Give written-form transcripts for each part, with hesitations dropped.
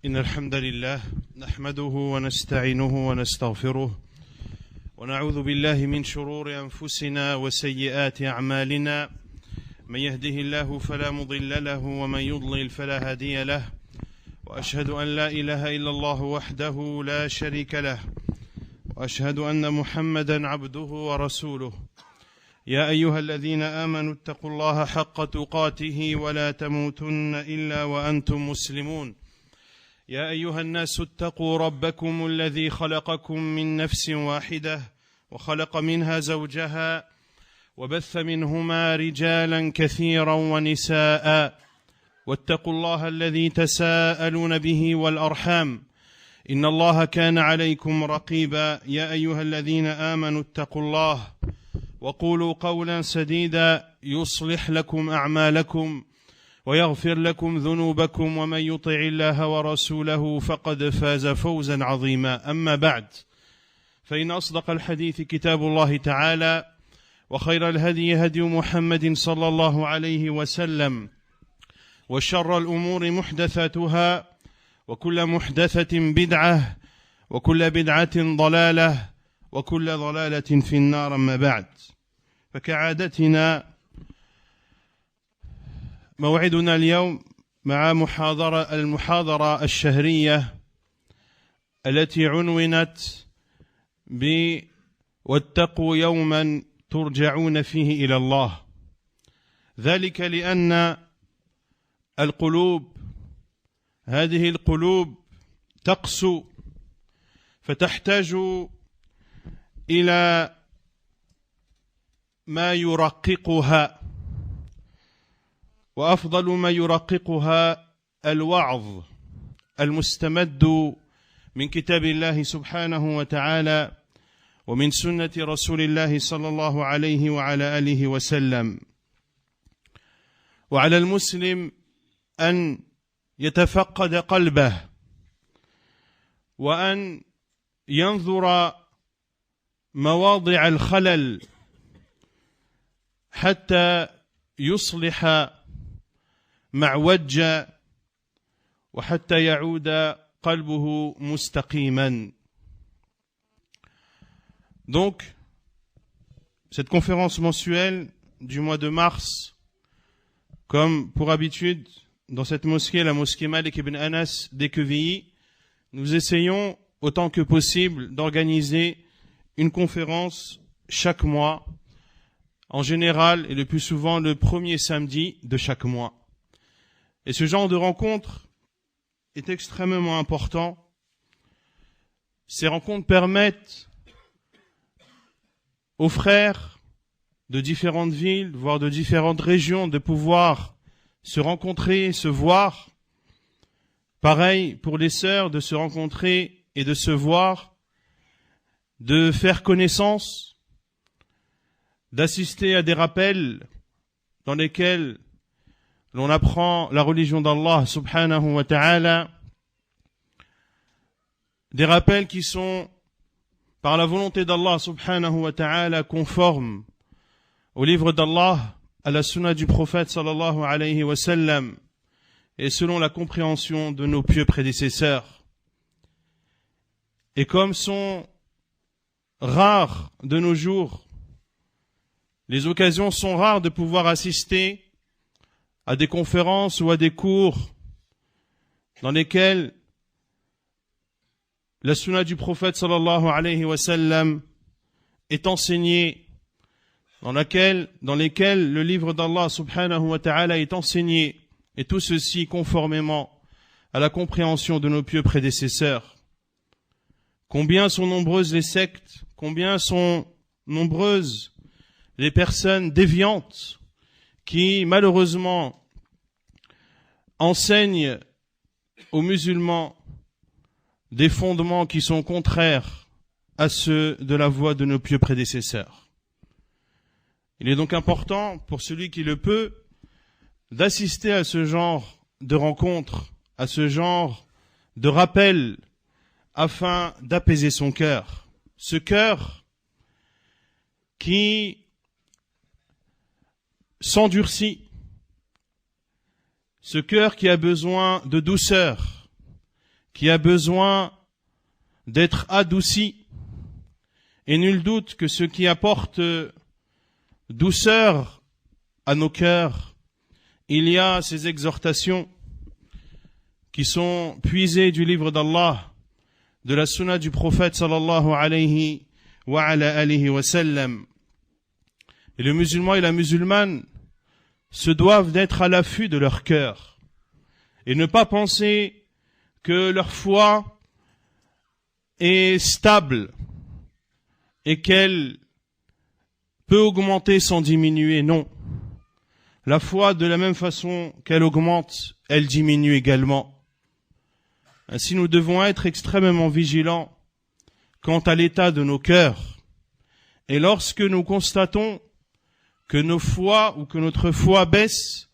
إن الحمد لله نحمده ونستعينه ونستغفره ونعوذ بالله من شرور أنفسنا وسيئات أعمالنا من يهده الله فلا مضل له ومن يضلل فلا هادي له وأشهد أن لا إله إلا الله وحده لا شريك له وأشهد أن محمدا عبده ورسوله يا أيها الذين آمنوا اتقوا الله حق تقاته ولا تموتن إلا وأنتم مسلمون يا أيها الناس اتقوا ربكم الذي خلقكم من نفس واحدة وخلق منها زوجها وبث منهما رجالا كثيرا ونساء واتقوا الله الذي تساءلون به والأرحام إن الله كان عليكم رقيبا يا أيها الذين آمنوا اتقوا الله وقولوا قولا سديدا يصلح لكم أعمالكم ويغفر لكم ذنوبكم ومن يطع الله ورسوله فقد فاز فوزا عظيما أما بعد فإن أصدق الحديث كتاب الله تعالى وخير الهدي هدي محمد صلى الله عليه وسلم وشر الأمور محدثاتها وكل محدثة بدعة وكل بدعة ضلالة وكل ضلالة في النار أما بعد فكعادتنا موعدنا اليوم مع المحاضرة الشهرية التي عنونت واتقوا يوما ترجعون فيه إلى الله ذلك لأن هذه القلوب تقسو فتحتاج إلى ما يرققها وأفضل ما يرققها الوعظ المستمد من كتاب الله سبحانه وتعالى ومن سنة رسول الله صلى الله عليه وعلى آله وسلم وعلى المسلم أن يتفقد قلبه وأن ينظر مواضع الخلل حتى يصلح معوجا وحتى يعود قلبه مستقيما. Donc, cette conférence mensuelle du mois de mars, comme pour habitude, dans cette mosquée, la mosquée Malik ibn Anas d'Équevilly, nous essayons autant que possible d'organiser une conférence chaque mois, en général et le plus souvent le premier samedi de chaque mois. Et ce genre de rencontre est extrêmement important. Ces rencontres permettent aux frères de différentes villes, voire de différentes régions, de pouvoir se rencontrer, se voir. Pareil pour les sœurs, de se rencontrer et de se voir, de faire connaissance, d'assister à des rappels dans lesquels l'on apprend la religion d'Allah subhanahu wa ta'ala, des rappels qui sont par la volonté d'Allah subhanahu wa ta'ala conformes au livre d'Allah, à la sunna du prophète sallallahu alayhi wa sallam et selon la compréhension de nos pieux prédécesseurs. Et comme sont rares de nos jours, les occasions sont rares de pouvoir assister à des conférences ou à des cours dans lesquels la sunna du prophète sallallahu alayhi wa sallam est enseignée, dans lesquels le livre d'Allah subhanahu wa ta'ala est enseigné, et tout ceci conformément à la compréhension de nos pieux prédécesseurs. Combien sont nombreuses les sectes, combien sont nombreuses les personnes déviantes qui malheureusement enseignent aux musulmans des fondements qui sont contraires à ceux de la voie de nos pieux prédécesseurs. Il est donc important pour celui qui le peut d'assister à ce genre de rencontres, à ce genre de rappels, afin d'apaiser son cœur. Ce cœur qui s'endurcit, ce cœur qui a besoin de douceur, qui a besoin d'être adouci. Et nul doute que ce qui apporte douceur à nos cœurs, il y a ces exhortations qui sont puisées du livre d'Allah, de la sunna du prophète sallallahu alayhi wa ala alihi wa sallam. Et le musulman et la musulmane se doivent d'être à l'affût de leur cœur et ne pas penser que leur foi est stable et qu'elle peut augmenter sans diminuer. Non. La foi, de la même façon qu'elle augmente, elle diminue également. Ainsi, nous devons être extrêmement vigilants quant à l'état de nos cœurs. Et lorsque nous constatons que nos foi ou que notre foi baisse,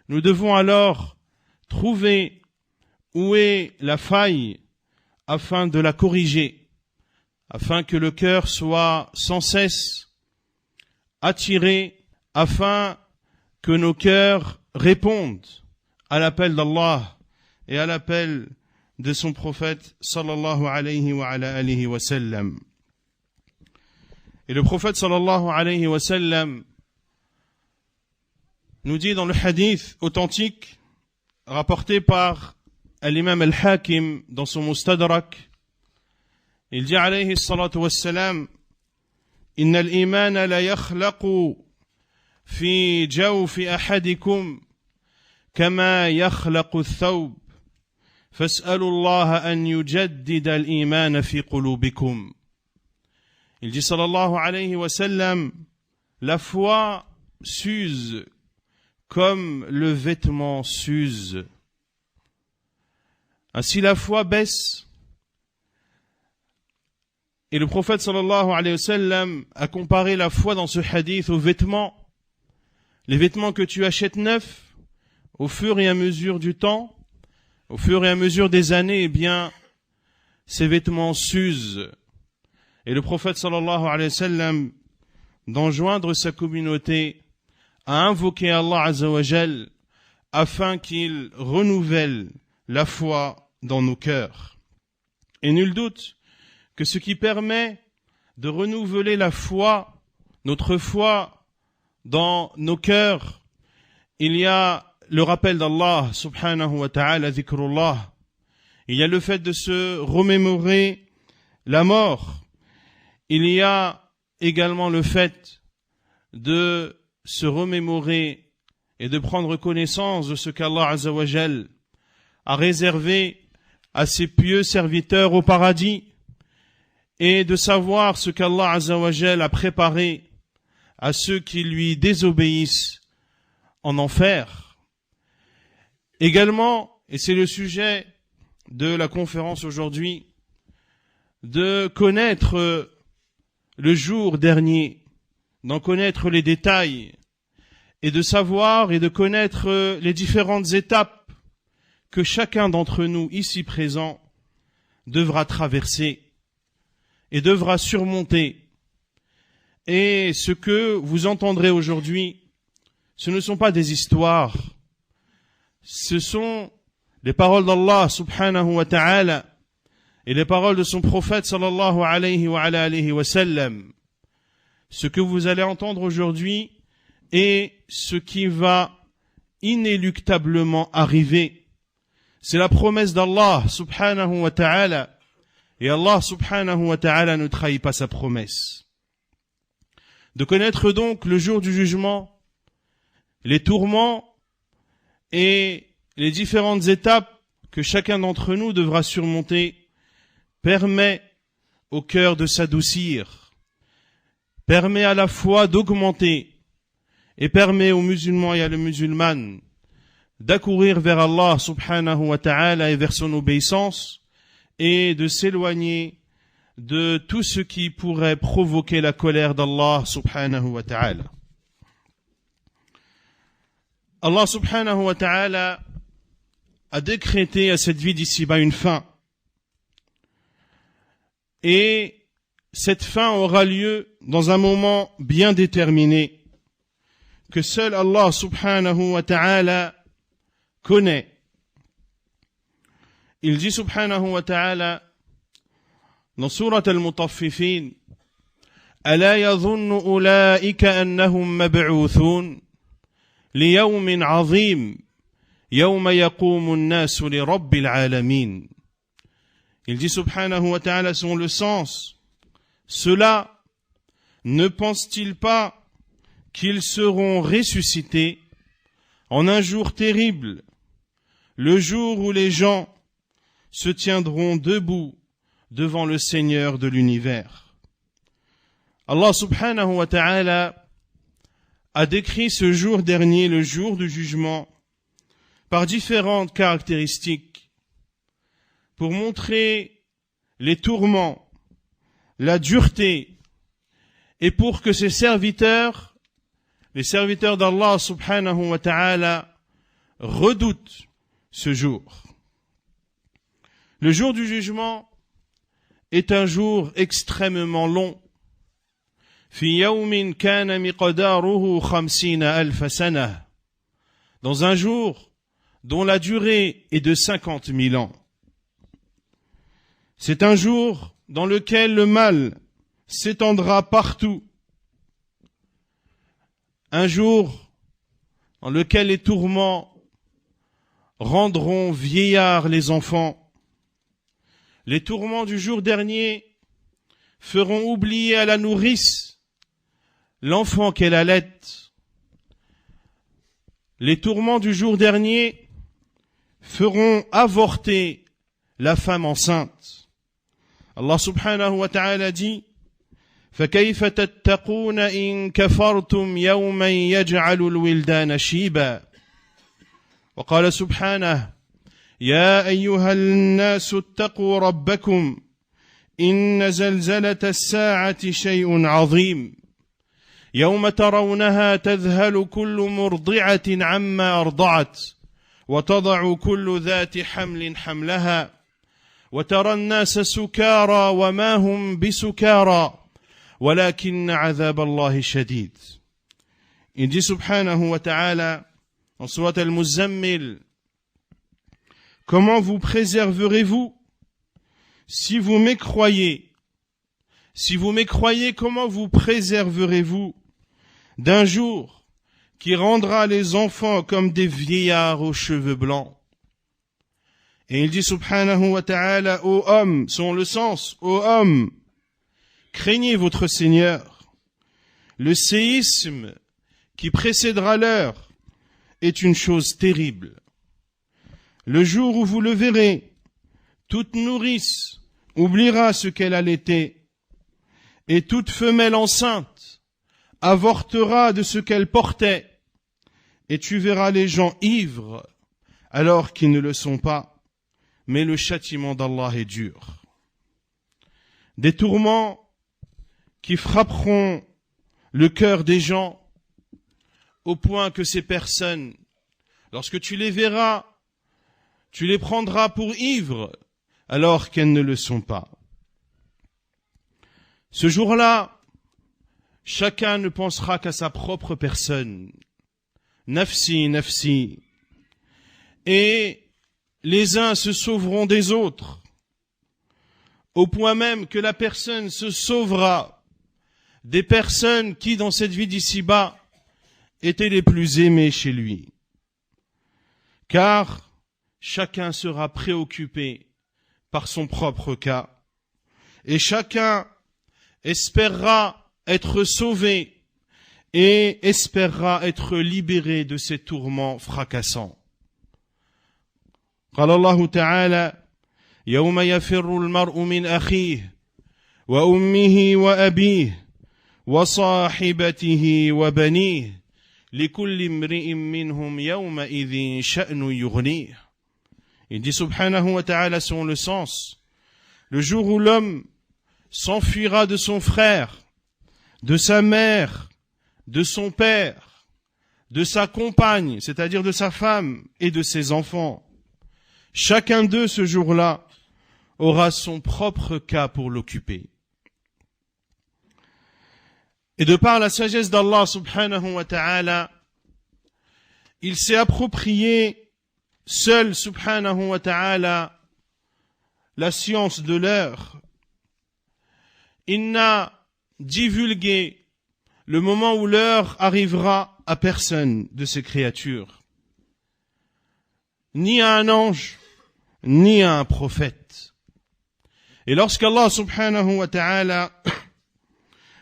nous devons alors trouver où est la faille afin de la corriger, afin que le cœur soit sans cesse attiré, afin que nos cœurs répondent à l'appel d'Allah et à l'appel de son prophète sallallahu alayhi wa ala alihi wa sallam. Et le prophète sallallahu alayhi wa sallam nous dit dans le hadith authentique rapporté par l'imam al-Hakim dans son Mustadrak, il dit alayhi salatu wa salam: inna al-iman la yakhlaqu fi jawfi ahadikum kama yakhlaqu ath-thawb فاسألوا الله أن يجدد الإيمان في قلوبكم. Il dit sallallahu alayhi wa sallam, la foi s'use comme le vêtement s'use. Ainsi la foi baisse. Et le prophète sallallahu alayhi wa sallam a comparé la foi dans ce hadith aux vêtements. Les vêtements que tu achètes neufs, au fur et à mesure du temps, au fur et à mesure des années, eh bien, ces vêtements s'usent. Et le prophète sallallahu alayhi wa sallam, d'enjoindre sa communauté à invoquer Allah azza wa jal afin qu'il renouvelle la foi dans nos cœurs. Et nul doute que ce qui permet de renouveler la foi, notre foi dans nos cœurs, il y a le rappel d'Allah subhanahu wa ta'ala, dhikrullah. Il y a le fait de se remémorer la mort. Il y a également le fait de se remémorer et de prendre connaissance de ce qu'Allah azza wa jal a réservé à ses pieux serviteurs au paradis et de savoir ce qu'Allah azza wa jal a préparé à ceux qui lui désobéissent en enfer. Également, et c'est le sujet de la conférence aujourd'hui, de connaître le jour dernier, d'en connaître les détails, et de savoir et de connaître les différentes étapes que chacun d'entre nous ici présent devra traverser et devra surmonter. Et ce que vous entendrez aujourd'hui, ce ne sont pas des histoires, ce sont les paroles d'Allah subhanahu wa ta'ala et les paroles de son prophète sallallahu alayhi wa ala alihi wa sallam. Ce que vous allez entendre aujourd'hui est ce qui va inéluctablement arriver. C'est la promesse d'Allah subhanahu wa ta'ala, et Allah subhanahu wa ta'ala ne trahit pas sa promesse. De connaître donc le jour du jugement, les tourments et les différentes étapes que chacun d'entre nous devra surmonter permet au cœur de s'adoucir, permet à la foi d'augmenter et permet aux musulmans et à les musulmanes d'accourir vers Allah subhanahu wa ta'ala et vers son obéissance et de s'éloigner de tout ce qui pourrait provoquer la colère d'Allah subhanahu wa ta'ala. Allah subhanahu wa ta'ala a décrété à cette vie d'ici-bas une fin. Et cette fin aura lieu dans un moment bien déterminé que seul Allah subhanahu wa ta'ala connaît. il dit subhanahu wa ta'ala dans Surat al-Mutaffifin, ألا يظن أولئك أنهم مبعوثون ليوم عظيم يوم يقوم الناس لرب العالمين. Il dit subhanahu wa ta'ala selon le sens, ceux-là ne pensent-ils pas qu'ils seront ressuscités en un jour terrible, le jour où les gens se tiendront debout devant le Seigneur de l'univers. Allah subhanahu wa ta'ala a décrit ce jour dernier, le jour du jugement, par différentes caractéristiques pour montrer les tourments, la dureté, et pour que ses serviteurs, les serviteurs d'Allah subhanahu wa ta'ala, redoutent ce jour. Le jour du jugement est un jour extrêmement long. في يوم كان مقداره 50,000 سنة, dans un jour dont la durée est de 50 000 ans. C'est un jour dans lequel le mal s'étendra partout. Un jour dans lequel les tourments rendront vieillards les enfants. Les tourments du jour dernier feront oublier à la nourrice l'enfant qu'elle allaite. Les tourments du jour dernier feront avorter la femme enceinte. Allah subhanahu wa ta'ala dit فَكَيْفَ تَتَّقُونَ إِن كَفَرْتُمْ يَوْمًا يَجْعَلُ الْوِلْدَانَ شِيبًا. وقال سبحانه يا أيها الناس اتقوا ربكم إن زلزلة الساعة شيء عظيم يوم ترونها تذهل كل مرضعة عما أرضعت وتضع كل ذات حمل حملها وترى الناس سكارى وما هم بسكارى ولكن عذاب الله شديد. Il dit subhanahu wa ta'ala en Surat al-Muzammil, comment vous préserverez-vous si vous m'écroyez? Si vous m'écroyez, comment vous préserverez-vous d'un jour qui rendra les enfants comme des vieillards aux cheveux blancs? Et il dit subhanahu wa ta'ala, ô hommes, selon le sens, ô hommes, craignez votre Seigneur. Le séisme qui précédera l'heure est une chose terrible. Le jour où vous le verrez, toute nourrice oubliera ce qu'elle allaitait, et toute femelle enceinte avortera de ce qu'elle portait, et tu verras les gens ivres alors qu'ils ne le sont pas, mais le châtiment d'Allah est dur. Des tourments qui frapperont le cœur des gens au point que ces personnes, lorsque tu les verras, tu les prendras pour ivres alors qu'elles ne le sont pas. Ce jour-là, chacun ne pensera qu'à sa propre personne. Nafsi, nafsi. Et les uns se sauveront des autres, au point même que la personne se sauvera des personnes qui, dans cette vie d'ici-bas, étaient les plus aimées chez lui. Car chacun sera préoccupé par son propre cas, et chacun espérera être sauvé et espérera être libéré de ces tourments fracassants. قال الله تعالى يوم يفر المرء من أخيه وأمه وأبيه وصاحبته وبنيه لكل امرئ منهم يومئذ شأن يغنيه. Il dit subhanahu wa ta'ala selon le sens, le jour où l'homme s'enfuira de son frère, de sa mère, de son père, de sa compagne, c'est-à-dire de sa femme et de ses enfants. Chacun d'eux ce jour-là aura son propre cas pour l'occuper. Et de par la sagesse d'Allah subhanahu wa ta'ala, il s'est approprié seul subhanahu wa ta'ala la science de l'heure, il n'a divulgué le moment où l'heure arrivera à personne de ces créatures, ni à un ange, ni à un prophète. Et lorsqu'Allah subhanahu wa ta'ala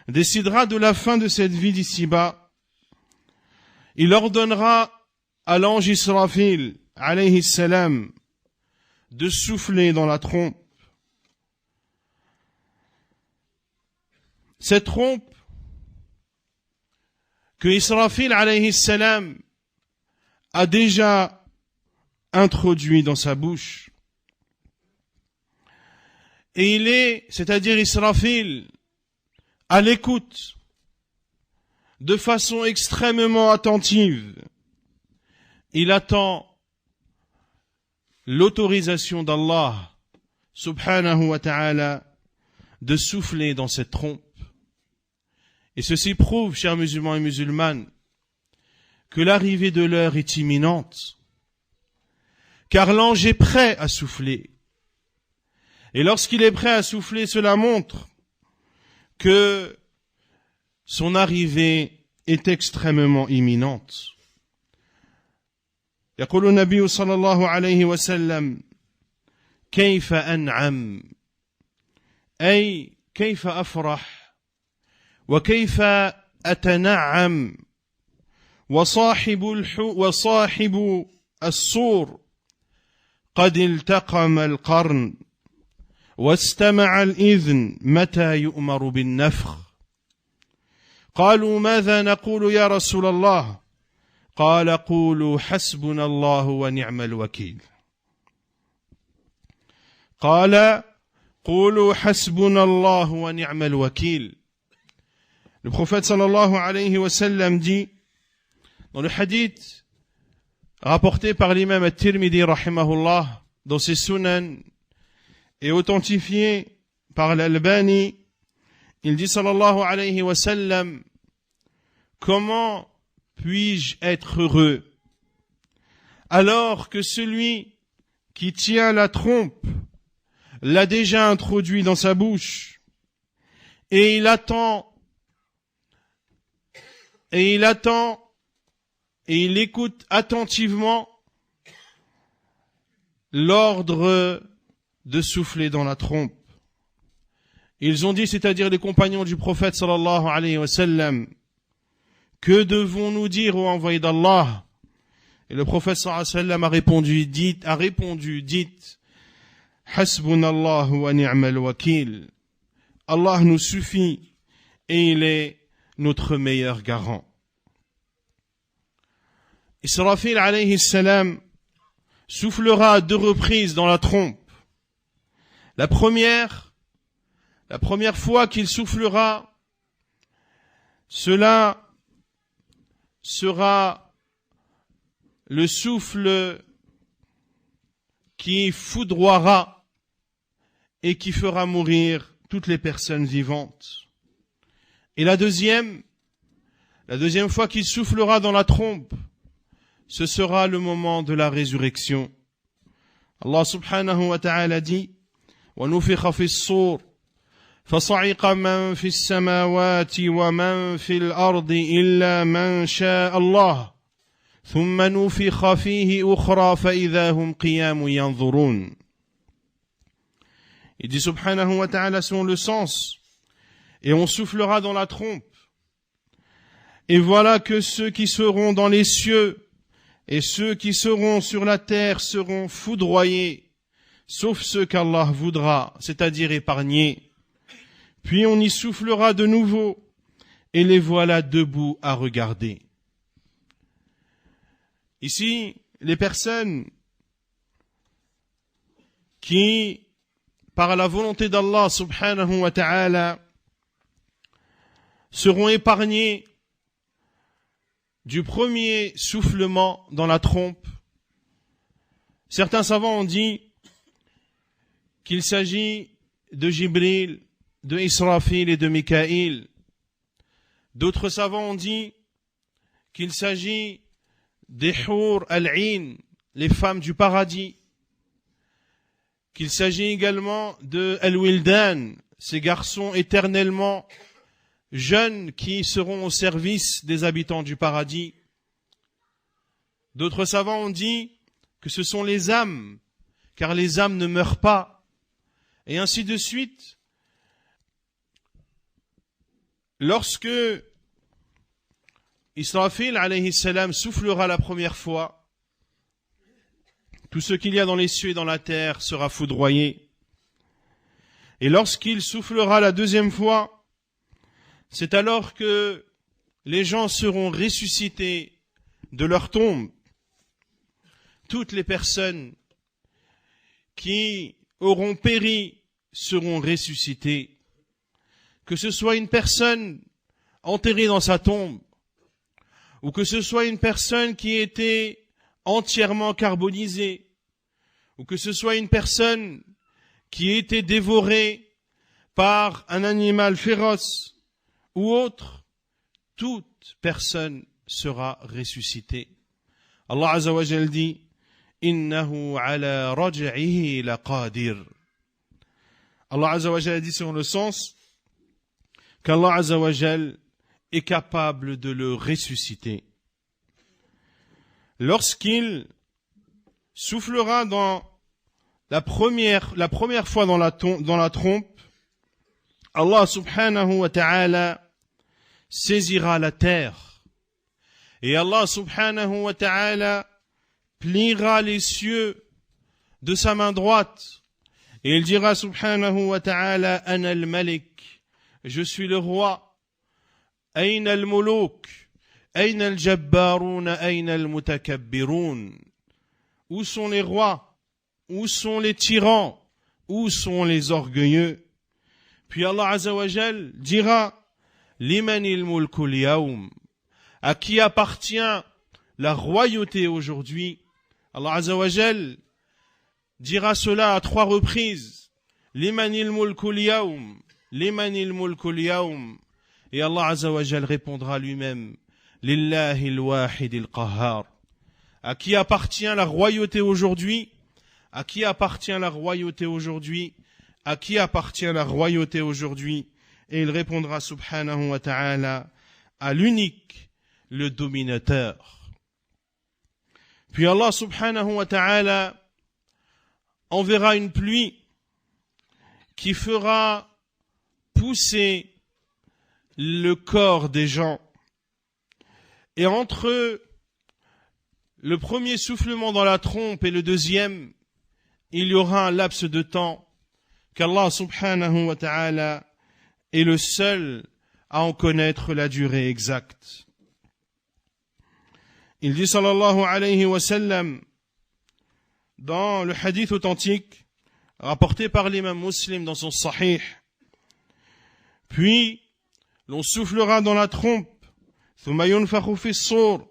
décidera de la fin de cette vie d'ici-bas, il ordonnera à l'ange Israfil, alayhi salam, de souffler dans la trompe. Cette trompe que Israfil, alayhi salam, a déjà introduit dans sa bouche. Et il est, c'est-à-dire Israfil, à l'écoute, de façon extrêmement attentive. Il attend l'autorisation d'Allah, subhanahu wa ta'ala, de souffler dans cette trompe. Et ceci prouve, chers musulmans et musulmanes, que l'arrivée de l'heure est imminente, car l'ange est prêt à souffler. Et lorsqu'il est prêt à souffler, cela montre que son arrivée est extrêmement imminente. يقول النبي صلى الله عليه وسلم كيف أنعم أي كيف أفرح وكيف أتنعم وصاحب الصور قد التقم القرن واستمع الإذن متى يؤمر بالنفخ قالوا ماذا نقول يا رسول الله قال قولوا حسبنا الله ونعم الوكيل قال قولوا حسبنا الله ونعم الوكيل. Le prophète sallallahu alayhi wa sallam dit dans le hadith rapporté par l'imam at-Tirmidhi rahimahullah dans ses sunan et authentifié par l'Albani, il dit sallallahu alayhi wa sallam: comment puis-je être heureux alors que celui qui tient la trompe l'a déjà introduit dans sa bouche et il attend et il écoute attentivement l'ordre de souffler dans la trompe. Ils ont dit, c'est-à-dire les compagnons du prophète sallallahu alayhi wa sallam, que devons-nous dire au envoyé d'Allah? Et le prophète sallallahu alayhi wa sallam a répondu, dites, Hasbunallahu wa ni'mal wakil. Allah nous suffit et il est notre meilleur garant. Israfil alayhi salam soufflera à 2 reprises dans la trompe. La première fois qu'il soufflera, cela sera le souffle qui foudroiera et qui fera mourir toutes les personnes vivantes. Et la deuxième fois qu'il soufflera dans la trompe, ce sera le moment de la résurrection. Allah subhanahu wa ta'ala dit: وَنُفِخَ فِي الصُّورِ فَصَعِقَ مَنْ فِي السَّمَاوَاتِ وَمَنْ فِي الْأَرْضِ إِلَّا مَنْ شَاءَ اللَّهُ ثُمَّ نُفِخَ فِيهِ أُخْرَى فَإِذَا هُمْ قِيَامٌ يَنْظُرُونَ. Il dit subhanahu wa ta'ala selon le sens, et on soufflera dans la trompe. Et voilà que ceux qui seront dans les cieux et ceux qui seront sur la terre seront foudroyés, sauf ceux qu'Allah voudra, c'est-à-dire épargnés. Puis on y soufflera de nouveau, et les voilà debout à regarder. Ici, les personnes qui, par la volonté d'Allah subhanahu wa ta'ala, seront épargnées du premier soufflement dans la trompe. Certains savants ont dit qu'il s'agit de Jibril, de Israfil et de Mikaïl. D'autres savants ont dit qu'il s'agit des Hur al-Ain, les femmes du paradis. qu'il s'agit également de Al-Wildan, ces garçons éternellement jeunes qui seront au service des habitants du paradis. D'autres savants ont dit que ce sont les âmes, car les âmes ne meurent pas, et ainsi de suite. Lorsque Israfil alayhi salam soufflera la première fois, tout ce qu'il y a dans les cieux et dans la terre sera foudroyé. Et lorsqu'il soufflera la deuxième fois, c'est alors que les gens seront ressuscités de leur tombe. Toutes les personnes qui auront péri seront ressuscitées. Que ce soit une personne enterrée dans sa tombe, ou que ce soit une personne qui était entièrement carbonisée, ou que ce soit une personne qui était dévorée par un animal féroce ou autre, toute personne sera ressuscitée. Allah Azza wa Jal dit Innahu ala raj'ihi laqadir. Allah Azza wa Jal dit sur le sens qu'Allah Azza wa Jal est capable de le ressusciter. Lorsqu'il soufflera dans la première fois dans la trompe, Allah subhanahu wa ta'ala saisira la terre. Et Allah subhanahu wa ta'ala pliera les cieux de sa main droite. Et il dira subhanahu wa ta'ala Ana al-Malik, je suis le roi. Aina al-Muluk, Aina al-Jabbarun, Aina al-Mutakabbirun. Où sont les rois? Où sont les tyrans? Où sont les orgueilleux? Puis Allah Azza wa Jal dira Limanil mulkul yawm, à qui appartient la royauté aujourd'hui? Allah Azza wa Jal dira cela à 3 reprises. Limanil mulkul yawm, Limanil mulkul yawm. Et Allah Azza wa Jal répondra lui-même Lillahi al-wahid al-qahhar. À qui appartient la royauté aujourd'hui? À qui appartient la royauté aujourd'hui? À qui appartient la royauté aujourd'hui? Et il répondra subhanahu wa ta'ala à l'unique, le dominateur. Puis Allah subhanahu wa ta'ala enverra une pluie qui fera pousser le corps des gens. Et entre le premier soufflement dans la trompe et le deuxième, il y aura un laps de temps qu'Allah subhanahu wa ta'ala est le seul à en connaître la durée exacte. Il dit sallallahu alayhi wa sallam dans le hadith authentique rapporté par l'imam Muslim dans son sahih, puis l'on soufflera dans la trompe ثم ينفخ في الصور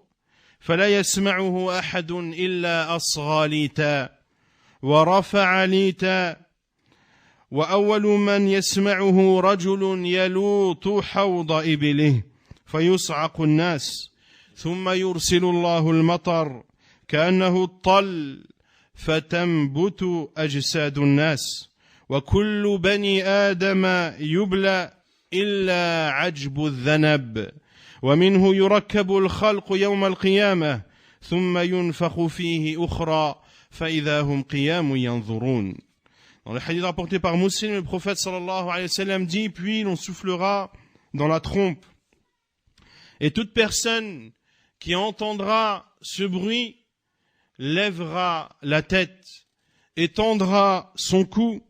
فلا يسمعه أحد إلا أصغى ليتا ورفع ليتا وأول من يسمعه رجل يلوط حوض إبله فيصعق الناس ثم يرسل الله المطر كأنه الطل فتنبت أجساد الناس وكل بني آدم يبلى إلا عجب الذنب ومنه يركب الخلق يوم القيامة ثم ينفخ فيه أخرى فإذا هم قيام ينظرون. Dans le hadith rapporté par Muslim, le prophète sallallahu alayhi wa sallam dit, puis l'on soufflera dans la trompe. Et toute personne qui entendra ce bruit lèvera la tête et tendra son cou.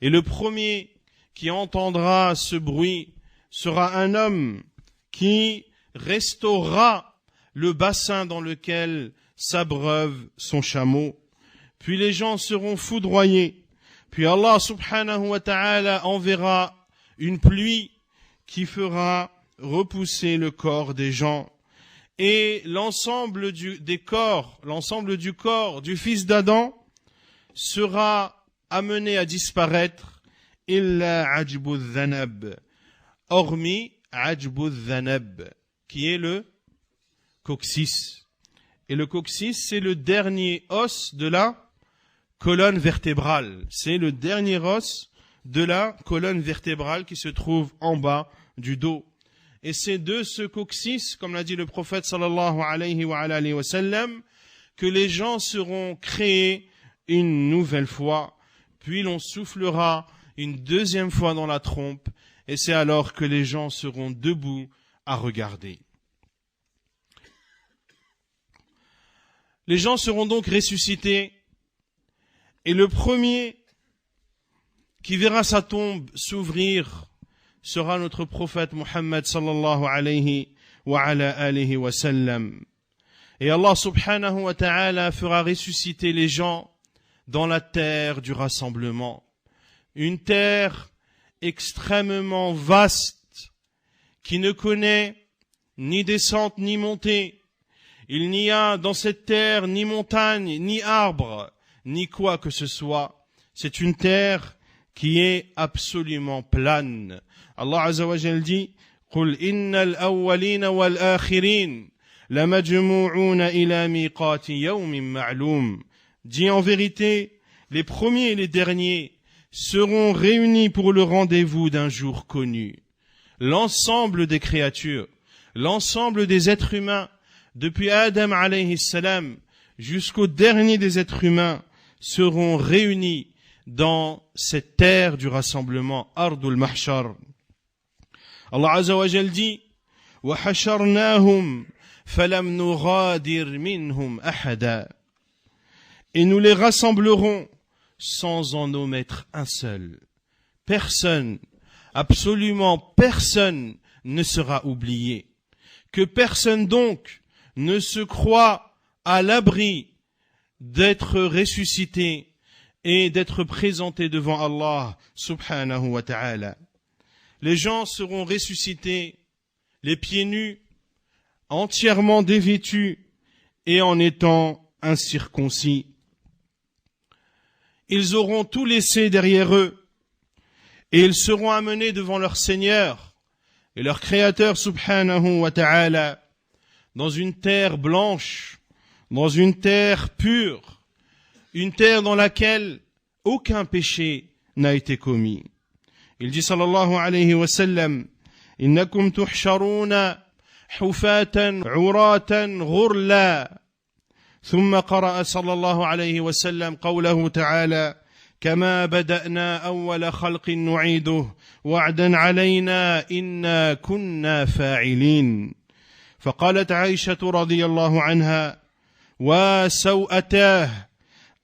Et le premier qui entendra ce bruit sera un homme qui restaurera le bassin dans lequel s'abreuve son chameau. Puis les gens seront foudroyés. Puis Allah subhanahu wa ta'ala enverra une pluie qui fera repousser le corps des gens. Et l'ensemble du corps du fils d'Adam sera amené à disparaître, illa ajbu dhanab, hormis ajbu dhanab, qui est le coccyx. Et le coccyx, c'est le dernier os de la colonne vertébrale. C'est le dernier os de la colonne vertébrale qui se trouve en bas du dos. Et c'est de ce coccyx, comme l'a dit le prophète sallallahu alayhi wa sallam, que les gens seront créés une nouvelle fois, puis l'on soufflera une deuxième fois dans la trompe, et c'est alors que les gens seront debout à regarder. Les gens seront donc ressuscités, et le premier qui verra sa tombe s'ouvrir sera notre prophète Muhammad sallallahu alayhi wa sallam. Et Allah subhanahu wa ta'ala fera ressusciter les gens dans la terre du rassemblement. Une terre extrêmement vaste qui ne connaît ni descente ni montée. Il n'y a dans cette terre ni montagne, ni arbre, ni quoi que ce soit. C'est une terre qui est absolument plane. Allah Azza wa Jal dit قُلْ إِنَّ الْأَوَّلِينَ وَالْآخِرِينَ لَمَجْمُوعُونَ إِلَى مِيقَاتِ يَوْمٍ مَعْلُومٍ. Dis en vérité, les premiers et les derniers seront réunis pour le rendez-vous d'un jour connu. L'ensemble des créatures, l'ensemble des êtres humains, depuis Adam alayhi salam jusqu'au dernier des êtres humains, seront réunis dans cette terre du rassemblement, Ardul Mahshar. Allah Azza wa Jal dit وَحَشَرْنَاهُمْ فَلَمْ نُغَادِرْ مِنْهُمْ أَحَدًا. Et nous les rassemblerons sans en omettre un seul. Personne, absolument personne ne sera oublié. Que personne donc ne se croit à l'abri d'être ressuscité et d'être présenté devant Allah subhanahu wa ta'ala. Les gens seront ressuscités, les pieds nus, entièrement dévêtus et en étant incirconcis. Ils auront tout laissé derrière eux et ils seront amenés devant leur Seigneur et leur Créateur subhanahu wa ta'ala dans une terre blanche, dans une terre pure, une terre dans laquelle aucun péché n'a été commis. Il dit sallallahu alayhi wa sallam innakum tuhsharuna hufatan uratan ghurla. ثم قرأ صلى الله عليه وسلم قوله تعالى كما بدأنا أول خلق نعيده وعدا علينا إنا كنا فاعلين. فقالت عائشة رضي الله عنها وسوءتاه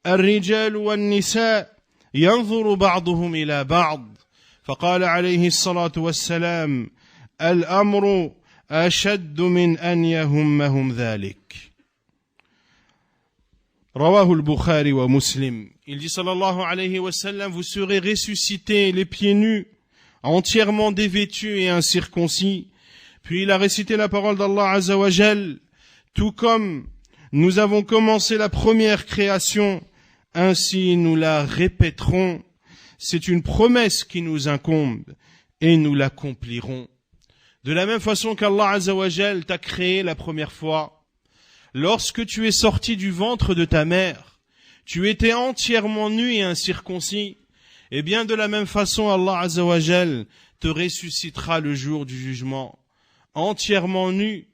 الرجال والنساء ينظر بعضهم إلى بعض. فقال عليه الصلاة والسلام الأمر أشد من أن يهمهم ذلك. Rawahu al-Bukhari wa Muslim. Il dit sallallahu alayhi wa sallam, vous serez ressuscités les pieds nus, entièrement dévêtus et incirconcis. Puis il a récité la parole d'Allah Azza wa Jal, tout comme nous avons commencé la première création, ainsi nous la répéterons. C'est une promesse qui nous incombe et nous l'accomplirons. De la même façon qu'Allah Azza wa Jal t'a créé la première fois, lorsque tu es sorti du ventre de ta mère, tu étais entièrement nu et incirconcis, et bien de la même façon Allah Azza wa Jal te ressuscitera le jour du jugement, entièrement nu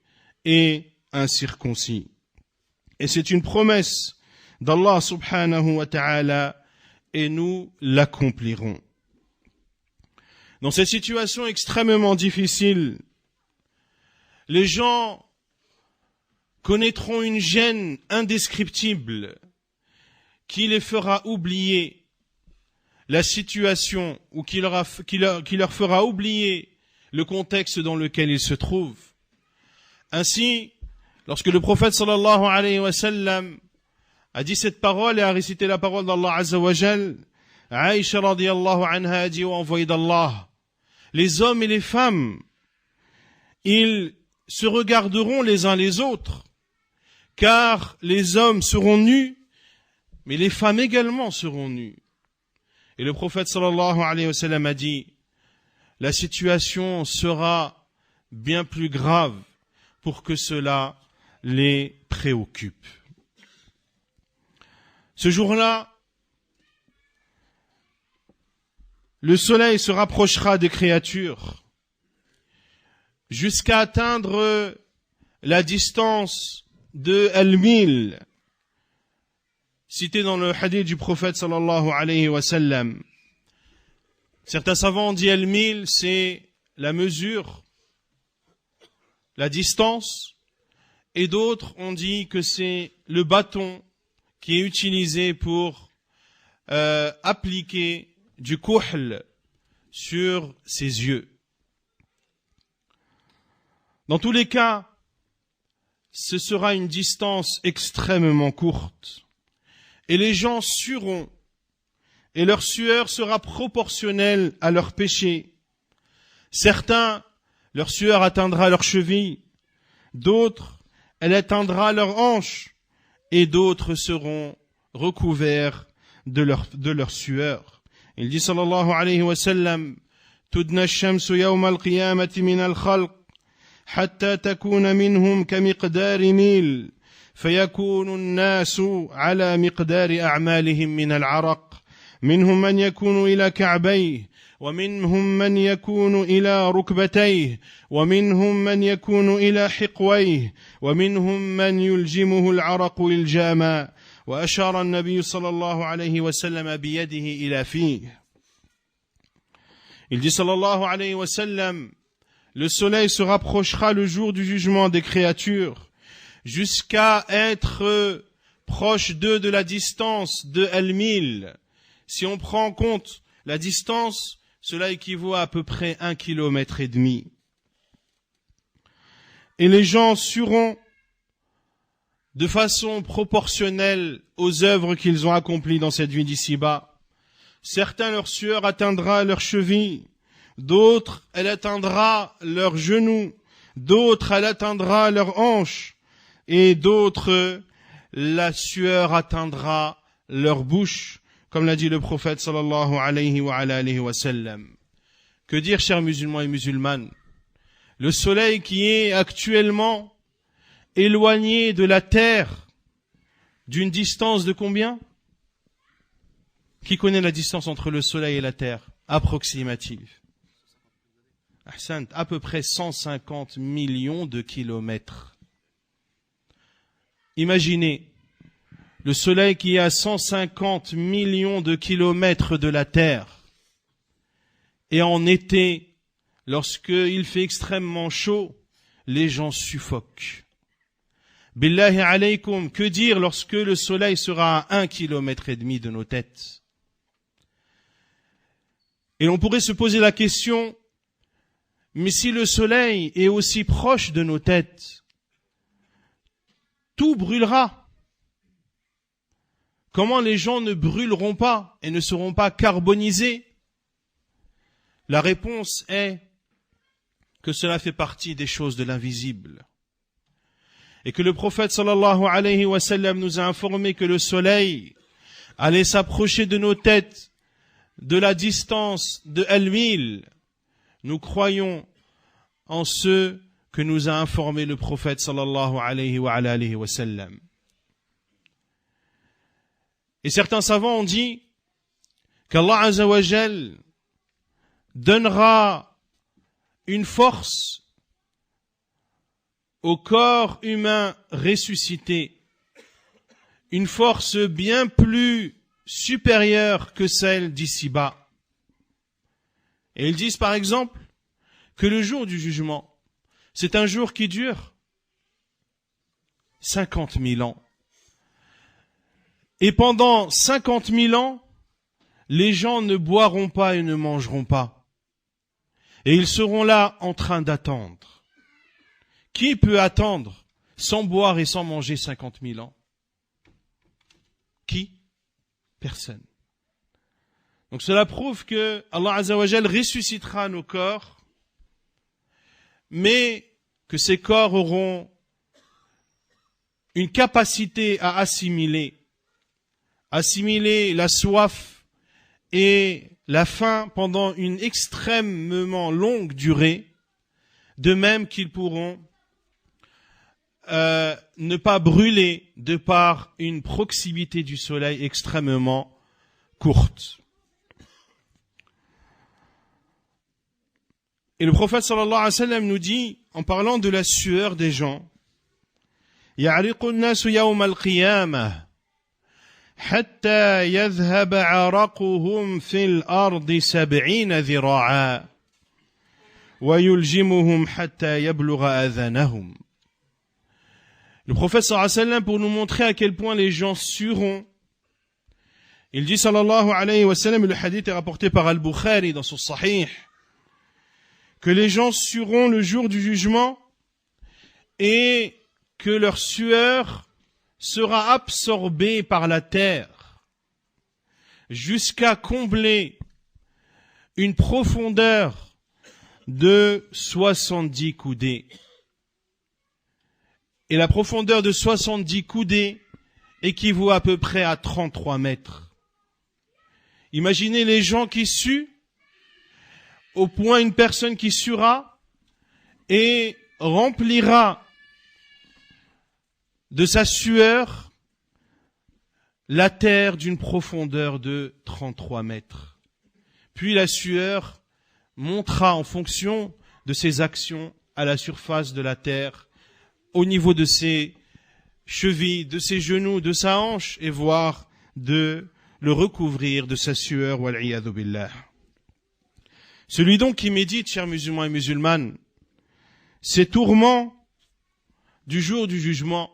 et incirconcis. Et c'est une promesse d'Allah subhanahu wa ta'ala, et nous l'accomplirons. Dans cette situation extrêmement difficile, les gens connaîtront une gêne indescriptible qui les fera oublier la situation ou qui leur fera oublier le contexte dans lequel ils se trouvent. Ainsi, lorsque le prophète sallallahu alayhi wa sallam a dit cette parole et a récité la parole d'Allah Azza wa Jal, Aïcha radiyallahu anha a dit au envoyé d'Allah, les hommes et les femmes, ils se regarderont les uns les autres, car les hommes seront nus, mais les femmes également seront nues. Et le prophète sallallahu alayhi wa sallam a dit, la situation sera bien plus grave pour que cela les préoccupe. Ce jour-là, le soleil se rapprochera des créatures jusqu'à atteindre la distance de al-mil, cité dans le hadith du prophète sallallahu alayhi wa sallam. Certains savants ont dit al-mil, c'est la mesure, la distance, et d'autres ont dit que c'est le bâton qui est utilisé pour appliquer du kuhl sur ses yeux. Dans tous les cas, ce sera une distance extrêmement courte. Et les gens sueront, et leur sueur sera proportionnelle à leur péché. Certains, leur sueur atteindra leurs chevilles, d'autres, elle atteindra leurs hanches, et d'autres seront recouverts de leur sueur. Il dit sallallahu alayhi wa sallam, tudna ash-shamsu yawma al-qiyamati min al-khalq hatta takuna minhum kamiqdari mil فيكون الناس على مقدار أعمالهم من العرق منهم من يكون إلى كعبيه ومنهم من يكون إلى ركبتيه ومنهم من يكون إلى حقويه ومنهم من يلجمه العرق إلجاما وأشار النبي صلى الله عليه وسلم بيده إلى فيه. Il dit sallallahu alayhi wa sallam, le soleil se rapprochera le jour du jugement des créatures jusqu'à être proche d'eux de la distance de al-mil. Si on prend en compte la distance, cela équivaut à peu près 1,5 kilomètre. Et les gens sueront de façon proportionnelle aux œuvres qu'ils ont accomplies dans cette vie d'ici-bas. Certains, leur sueur atteindra leurs chevilles, d'autres, elle atteindra leurs genoux, d'autres, elle atteindra leurs hanches, et d'autres, la sueur atteindra leur bouche, comme l'a dit le prophète sallallahu alayhi wa sallam. Que dire, chers musulmans et musulmanes? Le soleil qui est actuellement éloigné de la terre d'une distance de combien? Qui connaît la distance entre le soleil et la terre? Approximative. Ahsant, à peu près 150 millions de kilomètres. Imaginez, le soleil qui est à 150 millions de kilomètres de la terre, et en été, lorsqu'il fait extrêmement chaud, les gens suffoquent. Billahi alaykum, que dire lorsque le soleil sera à 1,5 kilomètre de nos têtes? Et on pourrait se poser la question, mais si le soleil est aussi proche de nos têtes, tout brûlera. Comment les gens ne brûleront pas et ne seront pas carbonisés? La réponse est que cela fait partie des choses de l'invisible. Et que le prophète sallallahu alayhi wa sallam nous a informé que le soleil allait s'approcher de nos têtes de la distance de al-mil. Nous croyons en ce que nous a informé le prophète sallallahu alayhi wa sallam. Et certains savants ont dit qu'Allah azza wa jal donnera une force au corps humain ressuscité, une force bien plus supérieure que celle d'ici-bas. Et ils disent par exemple que le jour du jugement, c'est un jour qui dure 50 000 ans. Et pendant 50 000 ans, les gens ne boiront pas et ne mangeront pas. Et ils seront là en train d'attendre. Qui peut attendre sans boire et sans manger 50 000 ans? Qui? Personne. Donc cela prouve que Allah Azza wa Jal ressuscitera nos corps, mais que ces corps auront une capacité à assimiler la soif et la faim pendant une extrêmement longue durée, de même qu'ils pourront ne pas brûler de par une proximité du soleil extrêmement courte. Et le prophète sallallahu alayhi wa sallam nous dit, en parlant de la sueur des gens, يعرق الناس يوم القيامة حتى يذهب عرقهم في الأرض 70 ذراعا ويلجمهم حتى يبلغ آذانهم. Le prophète sallallahu alayhi wa sallam, pour nous montrer à quel point les gens sueront, il dit sallallahu alayhi wa sallam, et le hadith est rapporté par Al-Bukhari dans son Sahih, que les gens sueront le jour du jugement et que leur sueur sera absorbée par la terre jusqu'à combler une profondeur de 70 coudées. Et la profondeur de 70 coudées équivaut à peu près à 33 mètres. Imaginez les gens qui suent, au point une personne qui suera et remplira de sa sueur la terre d'une profondeur de 33 mètres. Puis la sueur montera en fonction de ses actions à la surface de la terre, au niveau de ses chevilles, de ses genoux, de sa hanche, et voire de le recouvrir de sa sueur, wal-iyadhu billah. Celui donc qui médite, chers musulmans et musulmanes, ces tourments du jour du jugement,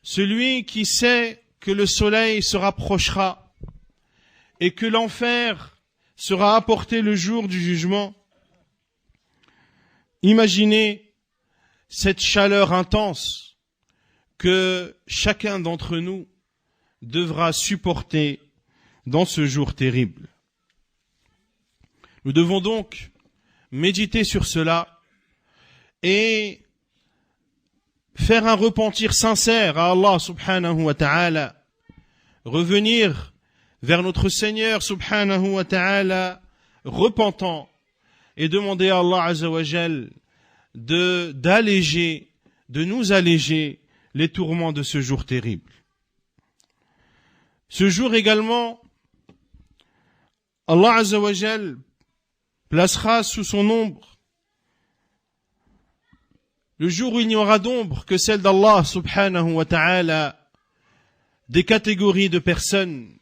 celui qui sait que le soleil se rapprochera et que l'enfer sera apporté le jour du jugement, imaginez cette chaleur intense que chacun d'entre nous devra supporter dans ce jour terrible. Nous devons donc méditer sur cela et faire un repentir sincère à Allah subhanahu wa ta'ala, revenir vers notre Seigneur subhanahu wa ta'ala repentant et demander à Allah azza wa jal d'alléger, de nous alléger les tourments de ce jour terrible. Ce jour également, Allah azza wa jal placera sous son ombre, le jour où il n'y aura d'ombre que celle d'Allah subhanahu wa ta'ala, des catégories de personnes.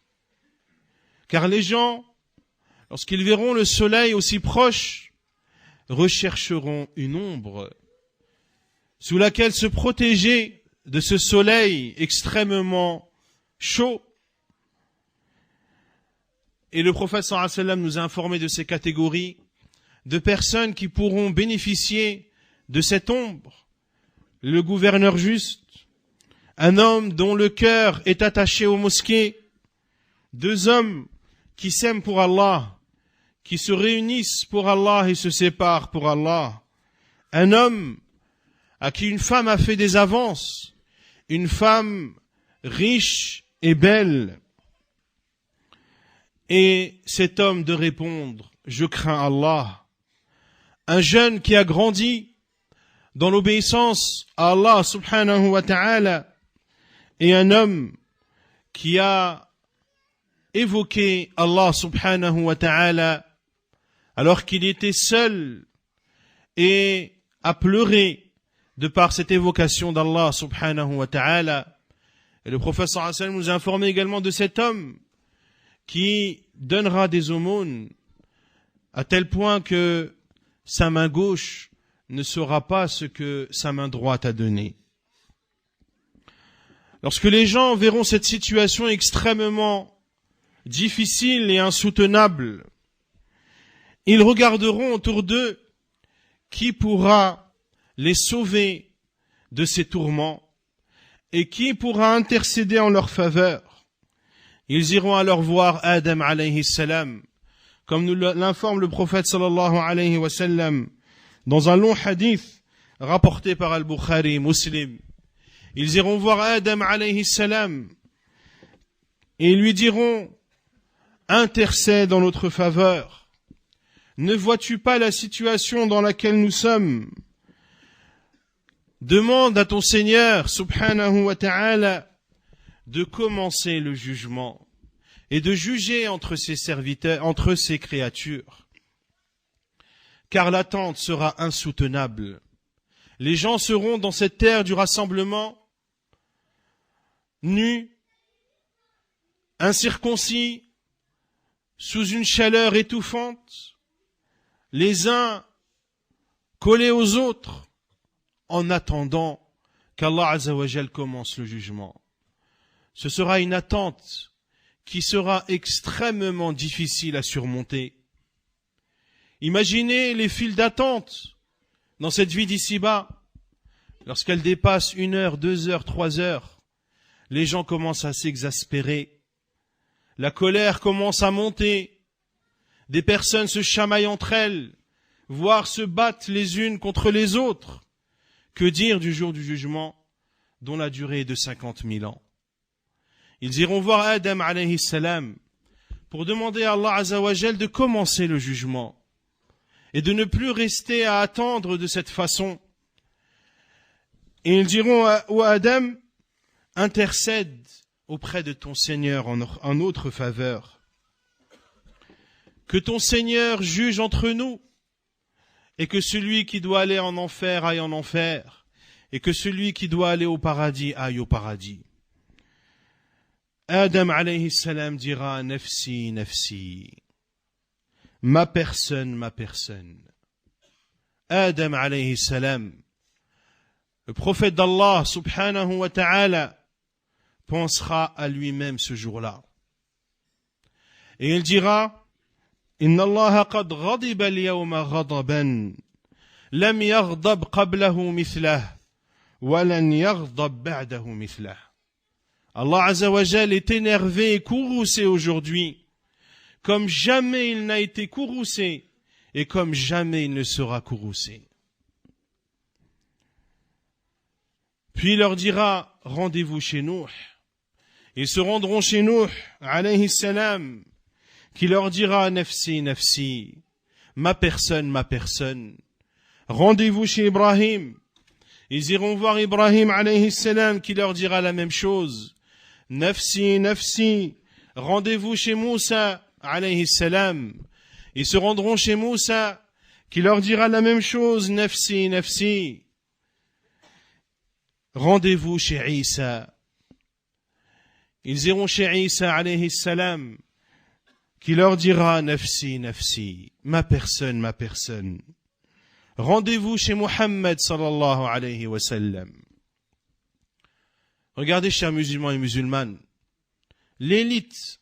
Car les gens, lorsqu'ils verront le soleil aussi proche, rechercheront une ombre sous laquelle se protéger de ce soleil extrêmement chaud. Et le prophète sallallahu alayhi wa sallam nous a informé de ces catégories de personnes qui pourront bénéficier de cette ombre. Le gouverneur juste, un homme dont le cœur est attaché aux mosquées, 2 hommes qui s'aiment pour Allah, qui se réunissent pour Allah et se séparent pour Allah, un homme à qui une femme a fait des avances, une femme riche et belle, et cet homme de répondre, je crains Allah. Un jeune qui a grandi dans l'obéissance à Allah subhanahu wa ta'ala, et un homme qui a évoqué Allah subhanahu wa ta'ala alors qu'il était seul et a pleuré de par cette évocation d'Allah subhanahu wa ta'ala. Et le prophète sallallahu alayhi wa sallam nous a informé également de cet homme qui donnera des aumônes à tel point que sa main gauche ne saura pas ce que sa main droite a donné. Lorsque les gens verront cette situation extrêmement difficile et insoutenable, ils regarderont autour d'eux qui pourra les sauver de ces tourments et qui pourra intercéder en leur faveur. Ils iront alors voir Adam alayhi salam, comme nous l'informe le prophète sallallahu alayhi wa sallam dans un long hadith rapporté par Al-Bukhari et Muslim. Ils iront voir Adam alayhi salam et lui diront: intercède en notre faveur. Ne vois-tu pas la situation dans laquelle nous sommes? Demande à ton Seigneur subhanahu wa ta'ala de commencer le jugement et de juger entre ses serviteurs, entre ses créatures. car l'attente sera insoutenable. Les gens seront dans cette terre du rassemblement, nus, incirconcis, sous une chaleur étouffante, les uns collés aux autres, en attendant qu'Allah Azza wa Jal commence le jugement. Ce sera une attente qui sera extrêmement difficile à surmonter. Imaginez les files d'attente dans cette vie d'ici-bas. Lorsqu'elle dépasse 1 heure, 2 heures, 3 heures, les gens commencent à s'exaspérer. La colère commence à monter. Des personnes se chamaillent entre elles, voire se battent les unes contre les autres. Que dire du jour du jugement, dont la durée est de 50 000 ans? Ils iront voir Adam alayhi salam pour demander à Allah Azza wa Jal de commencer le jugement et de ne plus rester à attendre de cette façon. Et ils diront ô Adam, intercède auprès de ton Seigneur en notre faveur. Que ton Seigneur juge entre nous et que celui qui doit aller en enfer aille en enfer et que celui qui doit aller au paradis aille au paradis. Adam alayhi salam dira nafsi, nafsi. Ma personne, ma personne. Adam alayhi salam, le prophète d'Allah subhanahu wa ta'ala, pensera à lui-même ce jour-là. Et il dira Inna Allah qad ghadiba al-yawma ghadaban lam yaghdab qablahu mithlah wa lan yaghdab ba'dahu mithlah. Allah Azza wa Jal est énervé et courroucé aujourd'hui, comme jamais il n'a été courroucé et comme jamais il ne sera courroucé. Puis il leur dira, rendez-vous chez Nuh. Ils se rendront chez Nuh, alayhi salam, qui leur dira, nafsi, nafsi, ma personne, ma personne. Rendez-vous chez Ibrahim. Ils iront voir Ibrahim, alayhi salam, qui leur dira la même chose. Nafsi, nafsi, rendez-vous chez Moussa, alayhi salam. Ils se rendront chez Moussa, qui leur dira la même chose, nafsi, nafsi. Rendez-vous chez Isa. Ils iront chez Isa, alayhi salam, qui leur dira, nafsi, nafsi, ma personne, ma personne. Rendez-vous chez Muhammad, sallallahu alayhi wa sallam. Regardez, chers musulmans et musulmanes, l'élite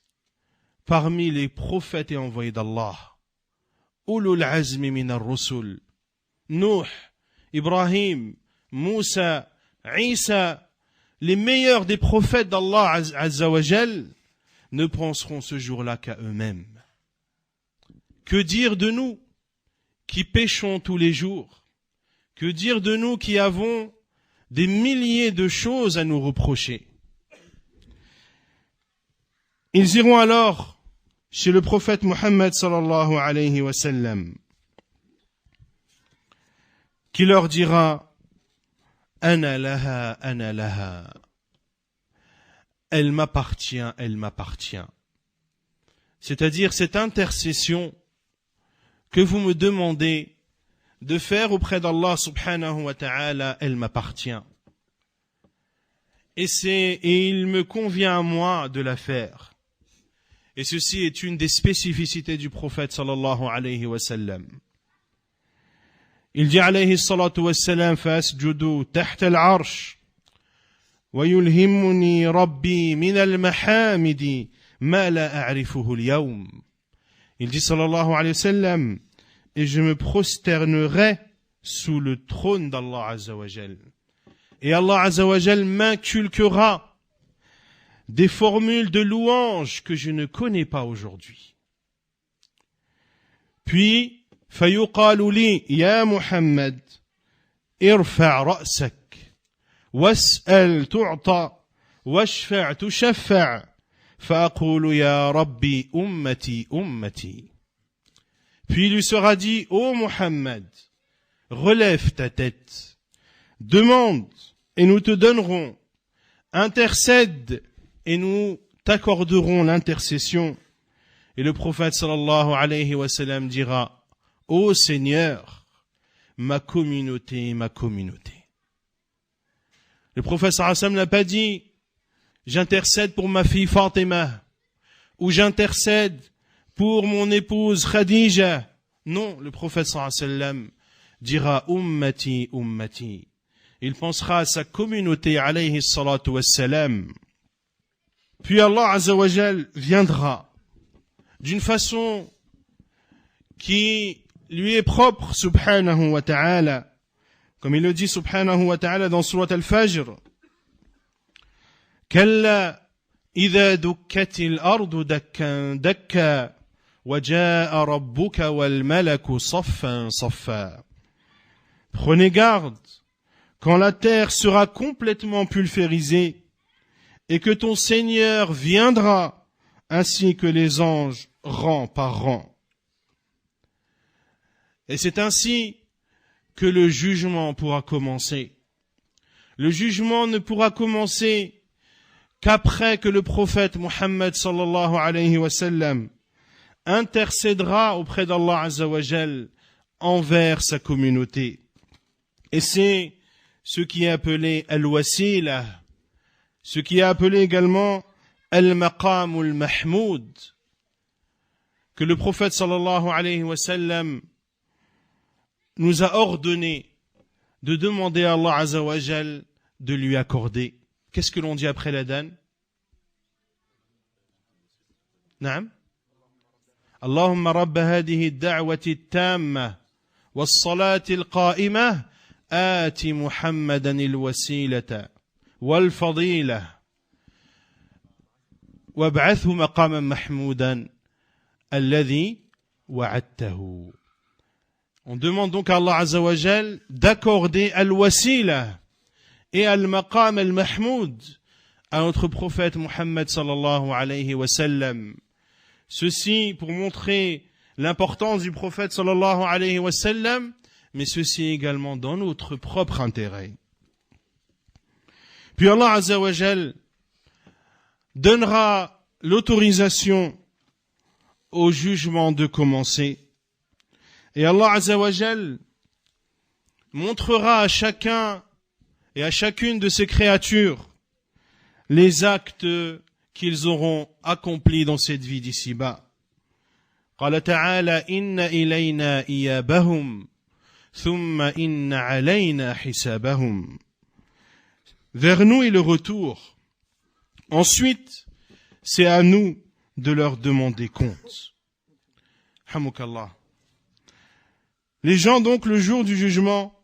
parmi les prophètes et envoyés d'Allah, Ulul Azmi min ar-Rusul, Nuh, Ibrahim, Moussa, Isa, les meilleurs des prophètes d'Allah Azza wa Jal, ne penseront ce jour-là qu'à eux-mêmes. Que dire de nous qui péchons tous les jours? Que dire de nous qui avons des milliers de choses à nous reprocher? Ils iront alors chez le prophète Muhammad sallallahu alayhi wa sallam, qui leur dira Ana laha, ana laha. Elle m'appartient, elle m'appartient. C'est-à-dire cette intercession que vous me demandez de faire auprès d'Allah subhanahu wa ta'ala, elle m'appartient. Et il me convient à moi de la faire. Et ceci est une des spécificités du prophète sallallahu alayhi wa sallam. Il dit alayhi salatu wa sallam fasjudu tahta al-arsh wa yulhimuni rabbi min al-mahamidi ma la a'rifuhu al-yawm. Il dit sallallahu alayhi wa sallam, et je me prosternerai sous le trône d'Allah Azza wa Jal. Et Allah Azza wa Jal m'inculquera des formules de louange que je ne connais pas aujourd'hui. Puis, فيقال لي يا محمد ارفع رأسك واسأل تعطى واشفع تشفع فأقول يا ربي أمتي أمتي. Puis il lui sera dit, ô Muhammad, relève ta tête, demande et nous te donnerons, intercède et nous t'accorderons l'intercession. Et le prophète sallallahu alayhi wa sallam dira, ô Seigneur, ma communauté, ma communauté. Le prophète sallallahu alayhi wa sallam n'a pas dit j'intercède pour ma fille Fatima ou j'intercède pour mon épouse Khadija. Non, le prophète sallallahu alayhi wa sallam dira ummati, ummati. Il pensera à sa communauté alayhi salatu wassalam. Puis Allah azza wa jal viendra d'une façon qui lui est propre subhanahu wa ta'ala. Comme il le dit subhanahu wa ta'ala dans surat al-Fajr. Kalla idha dukkatil ardu dakkan dakka wa jaa rabbuka wal malaku saffan saffa. Prenez garde quand la terre sera complètement pulvérisée et que ton Seigneur viendra ainsi que les anges rang par rang. Et c'est ainsi que le jugement pourra commencer. Le jugement ne pourra commencer qu'après que le prophète Muhammad sallallahu alayhi wa sallam intercédera auprès d'Allah azza wa jal envers sa communauté. Et c'est ce qui est appelé al-wasila, ce qui est appelé également al-maqam al-mahmoud, que le prophète sallallahu alayhi wa sallam nous a ordonné de demander à Allah azza wa jal de lui accorder. Qu'est-ce que l'on dit après l'adhan? Naam. Allahumma rabba hadihi ad-da'wati at-tamma was-salati al-qa'imah آتِ محمدا الوسيلة والفضيلة وابعثه مقاما محمودا الذي وعدته. On demande donc à Allah Azza wa Jal d'accorder al-wasila et al-maqam al-mahmoud à notre prophète Muhammad sallallahu alayhi wa sallam. Ceci pour montrer l'importance du prophète sallallahu alayhi wa sallam, mais ceci également dans notre propre intérêt. Puis Allah Azza wa Jal donnera l'autorisation au jugement de commencer. Et Allah Azza wa Jal montrera à chacun et à chacune de ses créatures les actes qu'ils auront accomplis dans cette vie d'ici-bas. قال تعالى إن إلينا إيابهم ثم إن علينا حسابهم. Vers nous est le retour. Ensuite, c'est à nous de leur demander compte. Hamukallah. Les gens donc le jour du jugement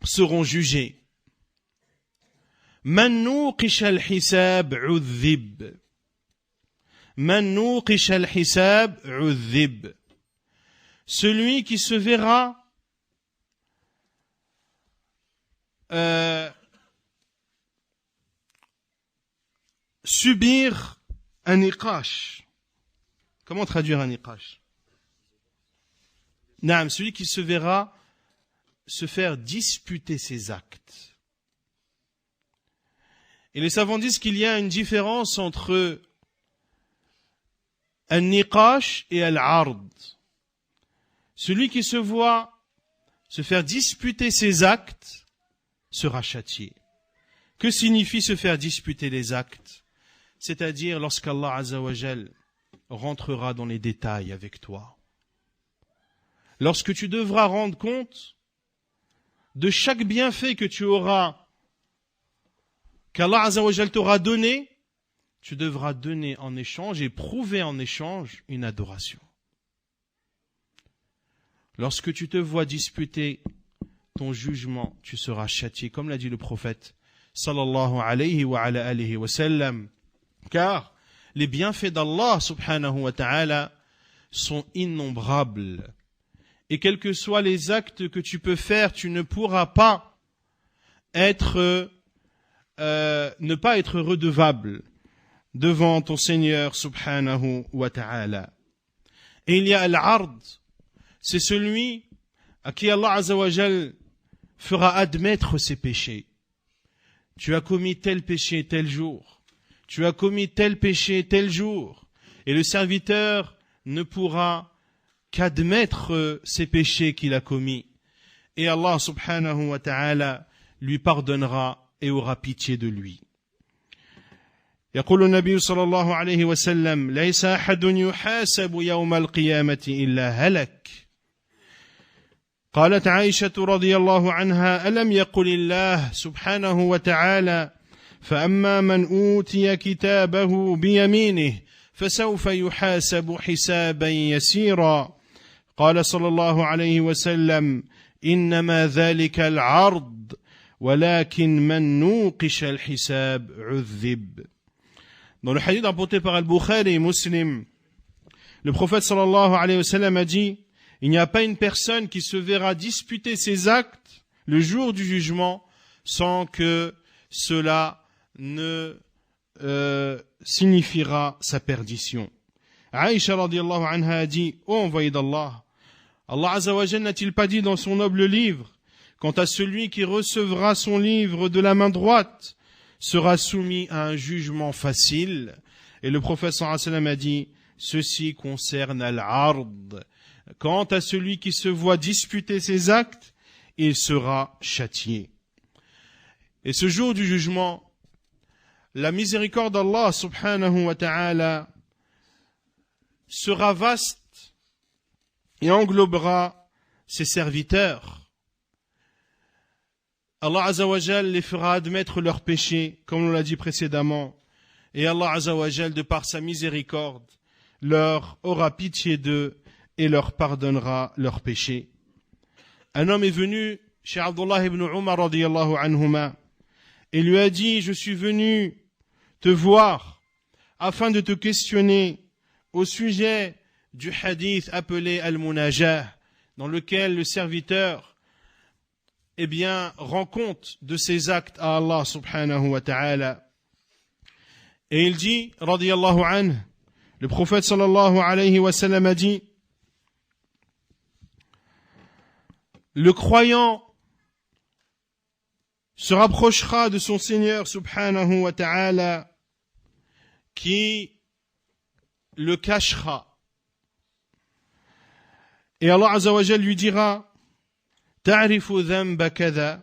seront jugés. Man nuqisha al-hisab udhib. Man nuqisha al-hisab udhib. Celui qui se verra subir un niqash. Comment traduire un niqash? Naam, celui qui se verra se faire disputer ses actes. Et les savants disent qu'il y a une différence entre un niqash et al-ard. Celui qui se voit se faire disputer ses actes sera châtié. Que signifie se faire disputer les actes? C'est-à-dire lorsqu'Allah Azza wa Jal rentrera dans les détails avec toi. Lorsque tu devras rendre compte de chaque bienfait que tu auras, qu'Allah Azza wa Jal t'aura donné, tu devras donner en échange et prouver en échange une adoration. Lorsque tu te vois disputer ton jugement, tu seras châtié, comme l'a dit le prophète, sallallahu alayhi wa ala alihi wa sallam. Car les bienfaits d'Allah, subhanahu wa ta'ala, sont innombrables. Et quels que soient les actes que tu peux faire, tu ne pourras pas ne pas être redevable devant ton Seigneur, subhanahu wa ta'ala. Et il y a al-ard, c'est celui à qui Allah Azza wa Jal fera admettre ses péchés. Tu as commis tel péché tel jour. Tu as commis tel péché tel jour. Et le serviteur ne pourra qu'admettre ses péchés qu'il a commis. Et Allah subhanahu wa ta'ala lui pardonnera et aura pitié de lui. يقول النبي صلى الله عليه وسلم ليس أحد يحاسب يوم القيامة إلا هلك. قالت عائشة رضي الله عنها ألم يقل الله سبحانه وتعالى فأما من أوتي كتابه بيمينه فسوف يحاسب حسابا يسيرا. قال صلى الله عليه وسلم إنما ذلك العرض ولكن من نوقش الحساب عذب. Dans le hadith rapporté par Al-Bukhari et Muslim, le prophète sallallahu alayhi wa sallam a dit, il n'y a pas une personne qui se verra disputer ses actes le jour du jugement sans que cela ne signifiera sa perdition. Aïcha radiyallahu anha a dit, ô envoyé d'Allah, Allah azza wa jalla n'a-t-il pas dit dans son noble livre, quant à celui qui recevra son livre de la main droite, sera soumis à un jugement facile. Et le prophète sallallahu alayhi wa sallam a dit, ceci concerne al-ard. Quant à celui qui se voit disputer ses actes, il sera châtié. Et ce jour du jugement, la miséricorde d'Allah subhanahu wa ta'ala sera vaste et englobera ses serviteurs. Allah Azza wa Jal les fera admettre leurs péchés, comme on l'a dit précédemment, et Allah Azza wa Jal, de par sa miséricorde, leur aura pitié d'eux et leur pardonnera leurs péchés. Un homme est venu chez Abdullah ibn Umar radiyallahu anhuma et lui a dit, je suis venu te voir afin de te questionner au sujet du hadith appelé Al-Munajah, dans lequel le serviteur rend compte de ses actes à Allah subhanahu wa ta'ala. Et il dit, radiyallahu anhu, le prophète sallallahu alayhi wa sallam a dit, le croyant se rapprochera de son Seigneur subhanahu wa ta'ala qui le cachera. Et Allah azza wa jalla lui dira, تعرف ذنب كذا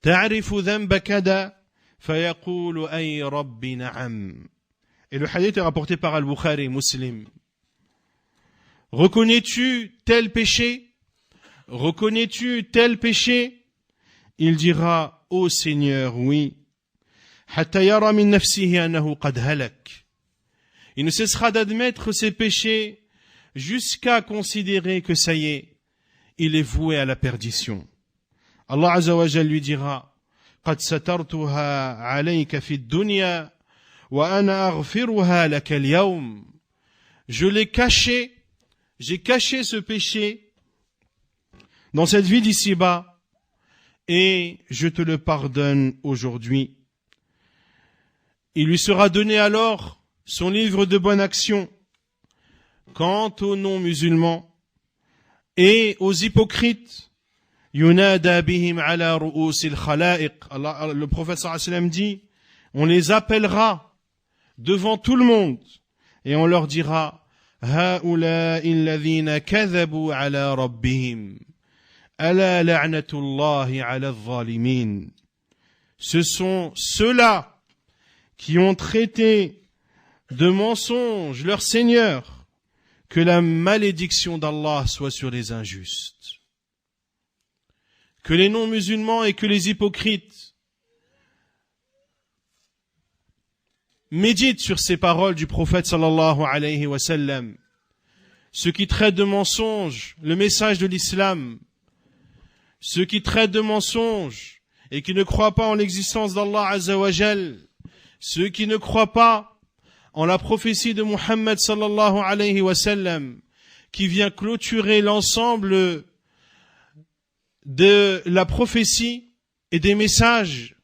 تعرف ذنب كذا فيقول أي رب نعم. Et le hadith est rapporté par Al-Bukhari et Muslim. Reconnais-tu tel péché? Reconnais-tu tel péché? Il dira, ô Seigneur, oui. حتى يرى من نفسه أنه قد هلك. Il ne cessera d'admettre ses péchés jusqu'à considérer que ça y est, il est voué à la perdition. Allah Azza wa Jalla lui dira, قد سترتها عليك في الدنيا وأنا أغفرها لك اليوم. Je l'ai caché, j'ai caché ce péché dans cette vie d'ici-bas et je te le pardonne aujourd'hui. Il lui sera donné alors son livre de bonne action. Quant aux non-musulmans et aux hypocrites, yunada bihim ala ru'usil khalaiq. Le prophète sallallahu alayhi wa sallam dit, on les appellera devant tout le monde et on leur dira, haula'i alladhina kadhabu ala rabbihim ala la'natullahi ala adh-dhalimin. Ce sont ceux-là qui ont traité de mensonges leur Seigneur. Que la malédiction d'Allah soit sur les injustes. Que les non-musulmans et que les hypocrites méditent sur ces paroles du prophète sallallahu alayhi wa sallam. Ceux qui traitent de mensonges le message de l'islam, ceux qui traitent de mensonges et qui ne croient pas en l'existence d'Allah Azza wa Jal, ceux qui ne croient pas en la prophétie de Muhammad sallallahu alayhi wa sallam, qui vient clôturer l'ensemble de la prophétie et des messages,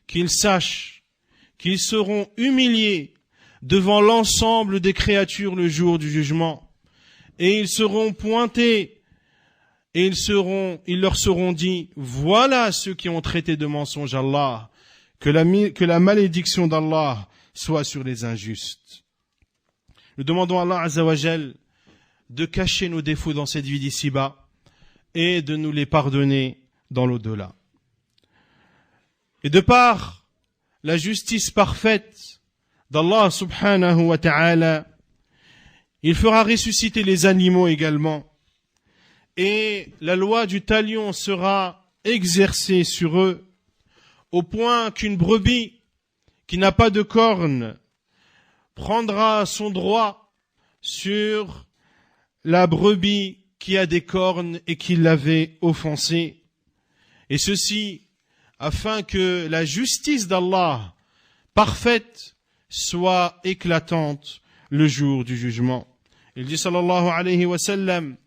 qu'ils sachent qu'ils seront humiliés devant l'ensemble des créatures le jour du jugement, et ils seront pointés, et ils leur seront dit, voilà ceux qui ont traité de mensonge Allah, que la malédiction d'Allah soit sur les injustes. Nous demandons à Allah Azza wa Jal de cacher nos défauts dans cette vie d'ici-bas et de nous les pardonner dans l'au-delà. Et de par la justice parfaite d'Allah subhanahu wa ta'ala, il fera ressusciter les animaux également. Et la loi du talion sera exercée sur eux, au point qu'une brebis qui n'a pas de cornes prendra son droit sur la brebis qui a des cornes et qui l'avait offensée. Et ceci afin que la justice d'Allah parfaite soit éclatante le jour du jugement. Il dit sallallahu alayhi wa sallam: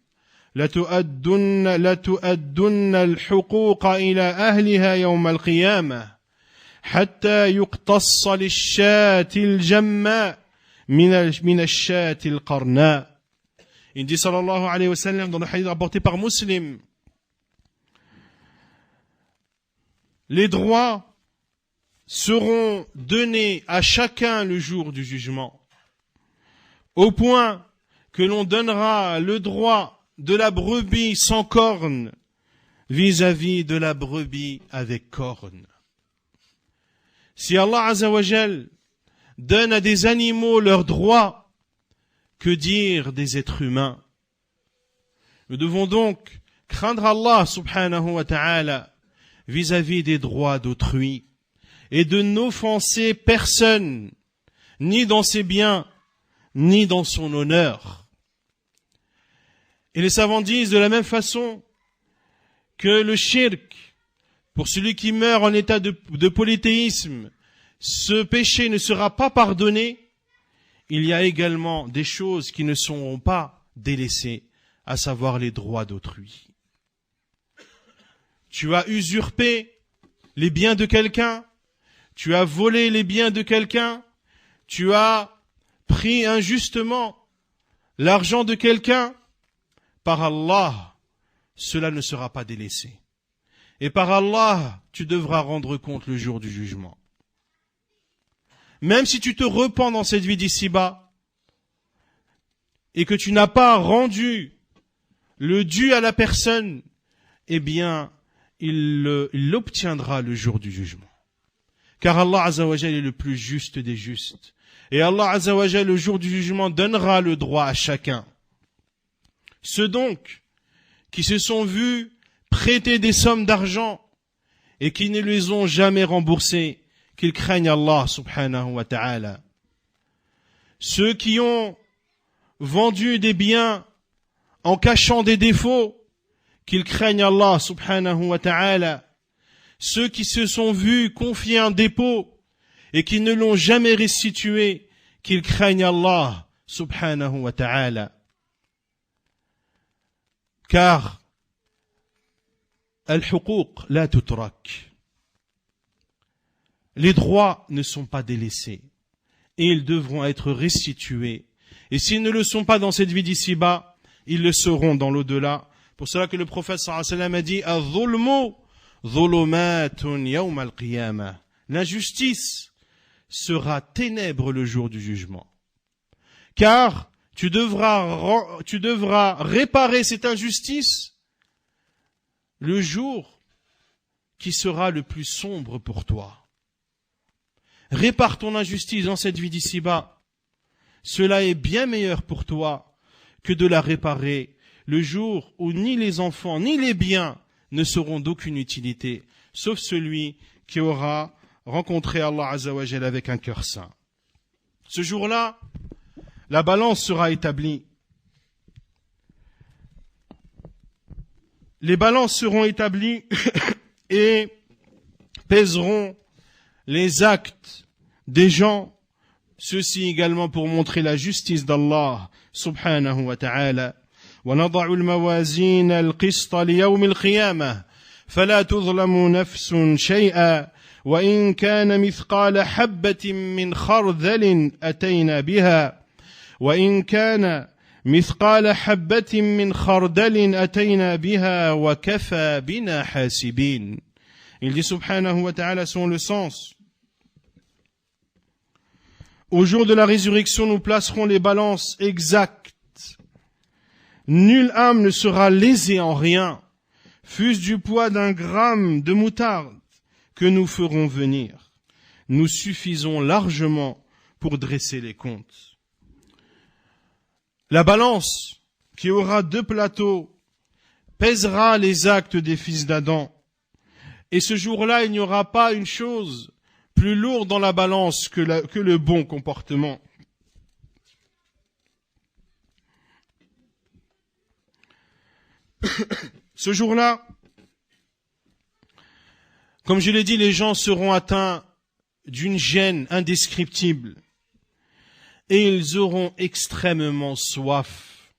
لتؤدن الحقوق إلى أهلها يوم القيامة حتى يقتص للشاة الجماء من الشاة القرناء. Il dit sallallahu alayhi wa sallam dans le hadith rapporté par Muslim: les droits seront donnés à chacun le jour du jugement, au point que l'on donnera le droit de la brebis sans cornes vis-à-vis de la brebis avec cornes. Si Allah Azza wa Jal donne à des animaux leurs droits, que dire des êtres humains? Nous devons donc craindre Allah subhanahu wa ta'ala vis-à-vis des droits d'autrui et de n'offenser personne, ni dans ses biens, ni dans son honneur. Et les savants disent de la même façon que le shirk, pour celui qui meurt en état de polythéisme, ce péché ne sera pas pardonné. Il y a également des choses qui ne seront pas délaissées, à savoir les droits d'autrui. Tu as usurpé les biens de quelqu'un, tu as volé les biens de quelqu'un, tu as pris injustement l'argent de quelqu'un. Par Allah, cela ne sera pas délaissé. Et par Allah, tu devras rendre compte le jour du jugement. Même si tu te repens dans cette vie d'ici-bas et que tu n'as pas rendu le dû à la personne, eh bien, il l'obtiendra le jour du jugement. Car Allah Azza wa Jal est le plus juste des justes. Et Allah Azza wa Jal, le jour du jugement, donnera le droit à chacun. Ceux donc qui se sont vus prêter des sommes d'argent et qui ne les ont jamais remboursées, qu'ils craignent Allah subhanahu wa ta'ala. Ceux qui ont vendu des biens en cachant des défauts, qu'ils craignent Allah subhanahu wa ta'ala. Ceux qui se sont vus confier un dépôt et qui ne l'ont jamais restitué, qu'ils craignent Allah subhanahu wa ta'ala. Car al-huquq la tutrak. Les droits ne sont pas délaissés et ils devront être restitués. Et s'ils ne le sont pas dans cette vie d'ici-bas, ils le seront dans l'au-delà. Pour cela que le prophète sallallahu alayhi wa sallam a dit: "Al-dhulmu dhulumatun yawm al-qiyamah." L'injustice sera ténèbre le jour du jugement. Car tu devras réparer cette injustice le jour qui sera le plus sombre pour toi. Répare ton injustice dans cette vie d'ici-bas. Cela est bien meilleur pour toi que de la réparer le jour où ni les enfants ni les biens ne seront d'aucune utilité, sauf celui qui aura rencontré Allah Azza wa Jal avec un cœur saint. Ce jour-là, la balance sera établie. Les balances seront établies et pèseront les actes des gens, ceci également pour montrer la justice d'Allah subhanahu wa ta'ala. وَنَضَعُ الْمَوَازِينَ الْقِسْطَ لِيَوْمِ الْقِيَامَةِ فَلَا تُظْلَمُ نَفْسٌ شَيْئًا وَإِنْ كَانَ مِثْقَالَ حَبَّةٍ مِّنْ خَرْدَلٍ أَتَيْنَا بِهَا وَإِنْ كَانَ مثقال حبة من خردل أتينا بها وكفى بنا حاسبين. Il dit subhanahu wa ta'ala selon le sens: au jour de la résurrection, nous placerons les balances exactes Nulle âme ne sera lésée en rien, fût-ce du poids d'un gramme de moutarde que nous ferons venir. Nous suffisons largement pour dresser les comptes. La balance, qui aura 2 plateaux, pèsera les actes des fils d'Adam. Et ce jour-là, il n'y aura pas une chose plus lourde dans la balance que le bon comportement. Ce jour-là, comme je l'ai dit, les gens seront atteints d'une gêne indescriptible et ils auront extrêmement soif.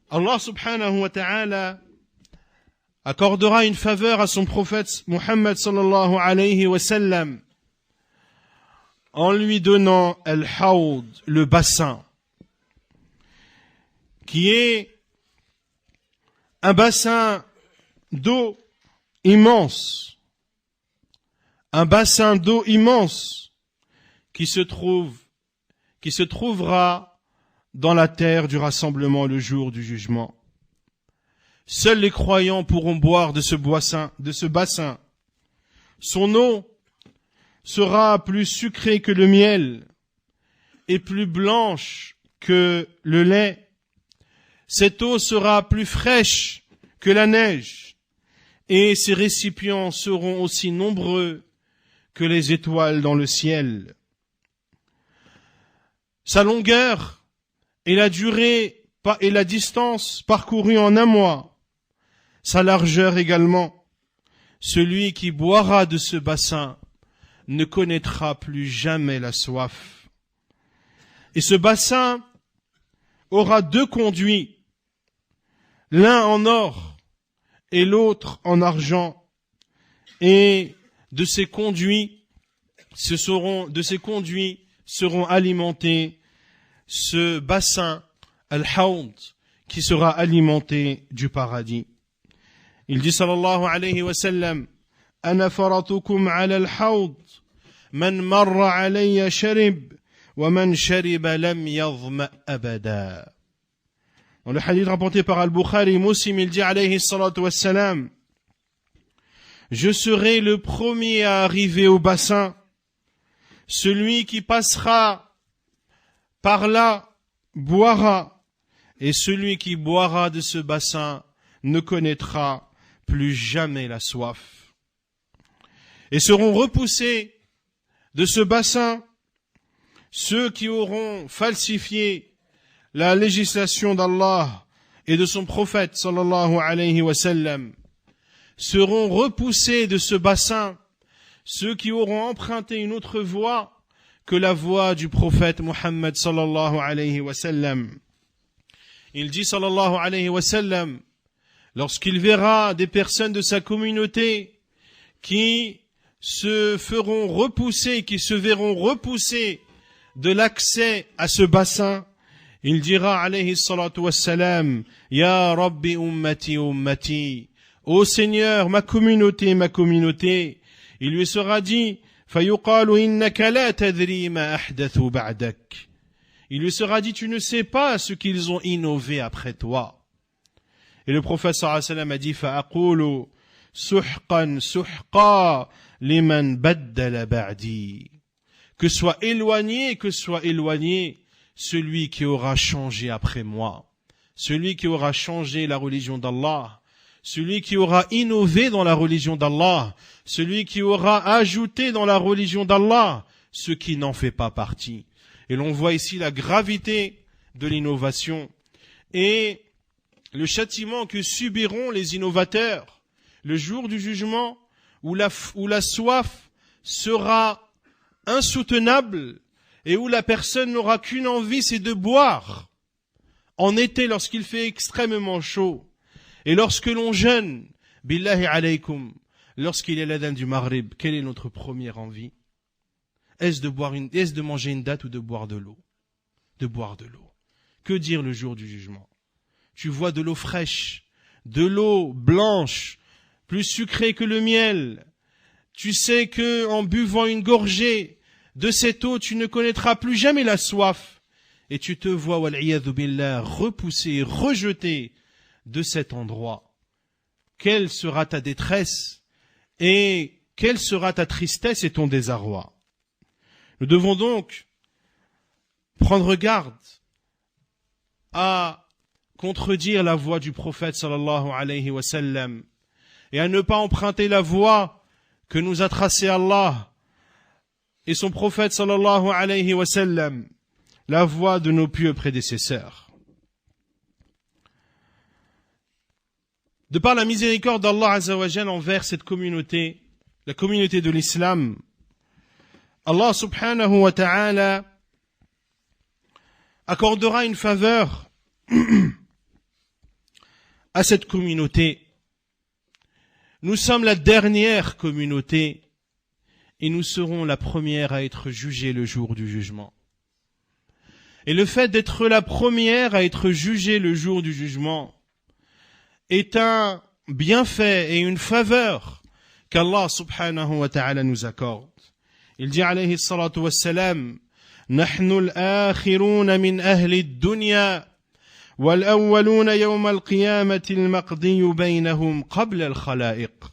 Allah subhanahu wa ta'ala accordera une faveur à son prophète Muhammad sallallahu alayhi wa sallam en lui donnant al-hawd, le bassin, qui est un bassin d'eau immense, un bassin d'eau immense qui se trouvera dans la terre du rassemblement le jour du jugement. Seuls les croyants pourront boire de ce bassin. Son eau sera plus sucrée que le miel et plus blanche que le lait. Cette eau sera plus fraîche que la neige, et ses récipients seront aussi nombreux que les étoiles dans le ciel. Sa longueur et la durée et la distance parcourue en un mois, sa largeur également. Celui qui boira de ce bassin ne connaîtra plus jamais la soif. Et ce bassin aura 2 conduits, l'un en or et l'autre en argent, et de ces conduits seront alimentés ce bassin al-hawd qui sera alimenté du paradis. Il dit sallallahu alayhi wa sallam: ana faratukum ala al-hawd man marra alayya sharib wa man shariba lam yadhma abada. Dans le hadith rapporté par Al-Bukhari, Muslim, il dit alayhi salatu wassalam: je serai le premier à arriver au bassin. Celui qui passera par là boira, et celui qui boira de ce bassin ne connaîtra plus jamais la soif. Et seront repoussés de ce bassin ceux qui auront falsifié la législation d'Allah et de son prophète sallallahu alayhi wa sallam. Seront repoussés de ce bassin ceux qui auront emprunté une autre voie que la voie du prophète Muhammad sallallahu alayhi wa sallam. Il dit sallallahu alayhi wa sallam, lorsqu'il verra des personnes de sa communauté qui se verront repoussés de l'accès à ce bassin, il dira alayhi salatu wassalam: Ya Rabbi ummati ummati, ô Seigneur, ma communauté, ma communauté. Il lui sera dit: Fayuqalu innaka la tadri ma ahdathu ba'dak. Il lui sera dit: tu ne sais pas ce qu'ils ont innové après toi. Et le prophète sallallahu alayhi wa sallam a dit: Fa'aqulu suhqan suhqa liman baddala ba'di. Que soit éloigné celui qui aura changé après moi, celui qui aura changé la religion d'Allah, celui qui aura innové dans la religion d'Allah, celui qui aura ajouté dans la religion d'Allah ce qui n'en fait pas partie. Et l'on voit ici la gravité de l'innovation et le châtiment que subiront les innovateurs le jour du jugement où la soif sera insoutenable et où la personne n'aura qu'une envie, c'est de boire. En été, lorsqu'il fait extrêmement chaud, et lorsque l'on jeûne, billahi alaykum, lorsqu'il est l'adhan du Maghrib, quelle est notre première envie? Est-ce de manger une date ou de boire de l'eau? De boire de l'eau. Que dire le jour du jugement? Tu vois de l'eau fraîche, de l'eau blanche, plus sucrée que le miel. Tu sais que en buvant une gorgée de cette eau, tu ne connaîtras plus jamais la soif. et tu te vois, wal'iyadhu billah, repoussé, rejeté de cet endroit. Quelle sera ta détresse et quelle sera ta tristesse et ton désarroi? Nous devons donc prendre garde à contredire la voie du prophète sallallahu alayhi wa sallam et à ne pas emprunter la voie que nous a tracée Allah et son prophète sallallahu alayhi wa sallam, la voie de nos pieux prédécesseurs. De par la miséricorde d'Allah azza wa jalla envers cette communauté, la communauté de l'islam, Allah subhanahu wa ta'ala accordera une faveur à cette communauté. Nous sommes la dernière communauté et nous serons la première à être jugée le jour du jugement. Et le fait d'être la première à être jugée le jour du jugement est un bienfait et une faveur qu'Allah subhanahu wa ta'ala nous accorde. Il dit alayhi salatu wassalam, نحن الآخرون من أهل الدنيا والأولون يوم القيامة المقضي بينهم قبل الخلائق.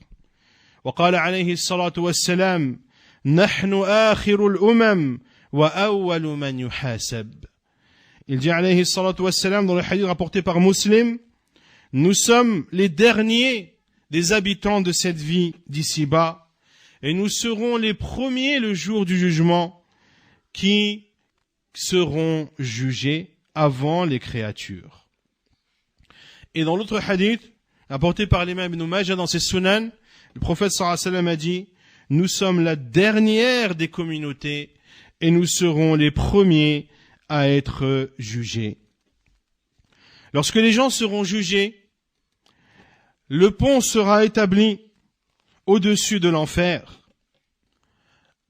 وقال عليه الصلاة والسلام نحن آخر الأمم وأول من يحاسب. Il dit alayhi الصلاة والسلام dans le hadith rapporté par Muslim, nous sommes les derniers des habitants de cette vie d'ici-bas et nous serons les premiers le jour du jugement qui seront jugés avant les créatures. Et dans l'autre hadith, apporté par l'imam Ibn Majah dans ses sunan, le prophète sallallahu alayhi wa sallam a dit, nous sommes la dernière des communautés et nous serons les premiers à être jugés. Lorsque les gens seront jugés, le pont sera établi au-dessus de l'enfer.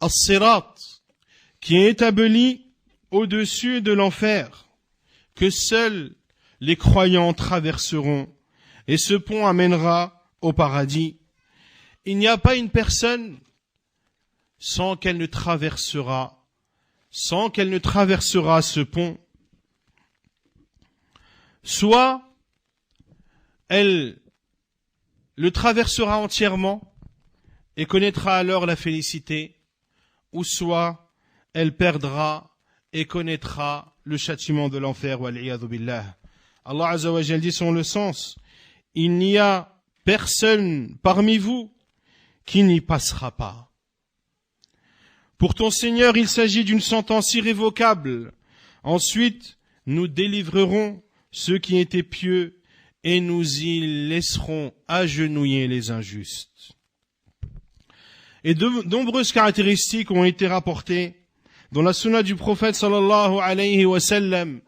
As-sirat, qui est établi au-dessus de l'enfer, que seuls les croyants traverseront, et ce pont amènera au paradis. Il n'y a pas une personne sans qu'elle ne traversera ce pont. Soit elle le traversera entièrement et connaîtra alors la félicité, ou soit elle perdra et connaîtra le châtiment de l'enfer, wal'iyadhu billah. Allah azza wa jalla dit selon le sens, il n'y a personne parmi vous qui n'y passera pas. Pour ton Seigneur, il s'agit d'une sentence irrévocable. Ensuite, nous délivrerons ceux qui étaient pieux et nous y laisserons agenouiller les injustes. Et de nombreuses caractéristiques ont été rapportées dans la sunna du prophète sallallahu alayhi wa sallam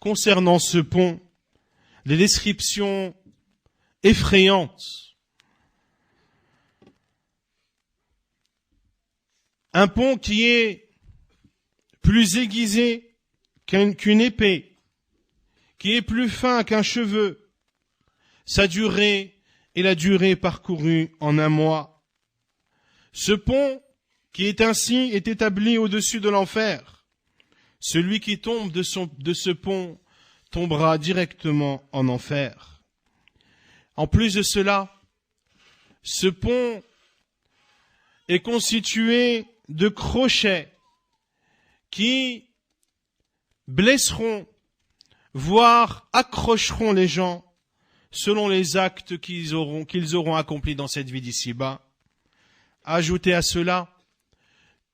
concernant ce pont, des descriptions effrayantes. Un pont qui est plus aiguisé qu'une épée, qui est plus fin qu'un cheveu. Sa durée est la durée parcourue en un mois. Ce pont qui est ainsi est établi au-dessus de l'enfer. Celui qui tombe de ce pont tombera directement en enfer. En plus de cela, ce pont est constitué de crochets qui blesseront, voire accrocheront les gens selon les actes qu'ils auront accomplis dans cette vie d'ici-bas. Ajoutez à cela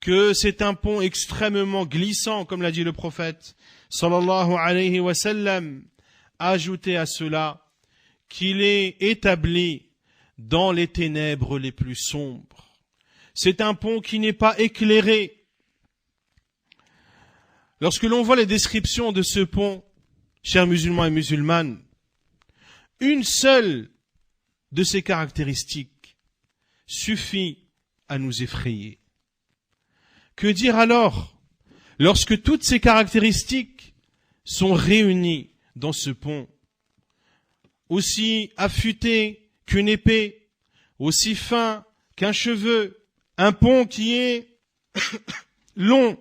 que c'est un pont extrêmement glissant, comme l'a dit le prophète sallallahu alayhi wa sallam. Ajoutez à cela qu'il est établi dans les ténèbres les plus sombres. C'est un pont qui n'est pas éclairé. Lorsque l'on voit les descriptions de ce pont, chers musulmans et musulmanes, une seule de ces caractéristiques suffit à nous effrayer. Que dire alors lorsque toutes ces caractéristiques sont réunies dans ce pont, aussi affûté qu'une épée, aussi fin qu'un cheveu, un pont qui est long,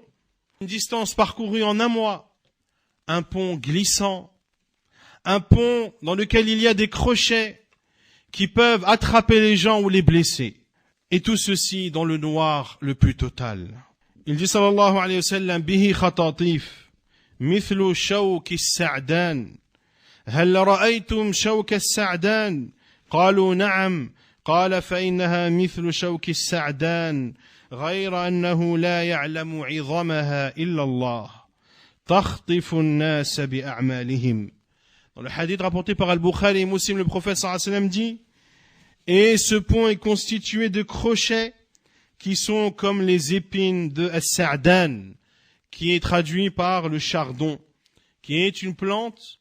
une distance parcourue en un mois, un pont glissant, un pont dans lequel il y a des crochets qui peuvent attraper les gens ou les blesser. Et tout ceci dans le noir le plus total. Il dit sallallahu alayhi wa sallam, bihi khatatif, mithlu shawk as-sa'dan. هل رأيتم شوك السعدان؟ قالوا نعم. قال فإنها مثل شوك السعدان غير أنه لا يعلم عظمها إلا الله تخطف الناس بأعمالهم. Dans le hadith rapporté par Al-Bukhari et Muslim, le prophète sallallahu alayhi wa sallam dit: et ce pont est constitué de crochets qui sont comme les épines de as-sa'dan, qui est traduit par le chardon, qui est une plante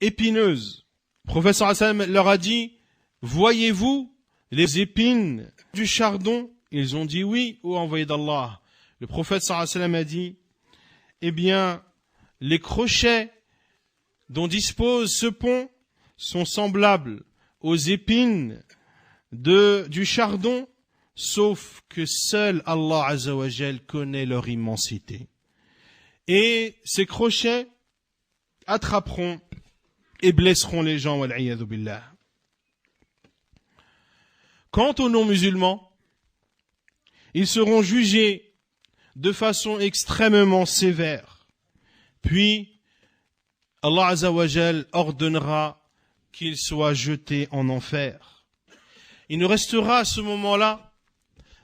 épineuse. Le prophète sallallahu alayhi wa sallam leur a dit: voyez-vous les épines du chardon? Ils ont dit oui, ô envoyé d'Allah. Le prophète sallallahu alayhi wa sallam a dit: eh bien, les crochets dont dispose ce pont sont semblables aux épines du chardon, sauf que seul Allah Azza wa Jal connaît leur immensité. Et ces crochets attraperont et blesseront les gens, wal-'iyadhu billah. Quant aux non-musulmans, ils seront jugés de façon extrêmement sévère. Puis, Allah Azza wa Jal ordonnera qu'ils soient jetés en enfer. Il ne restera à ce moment-là,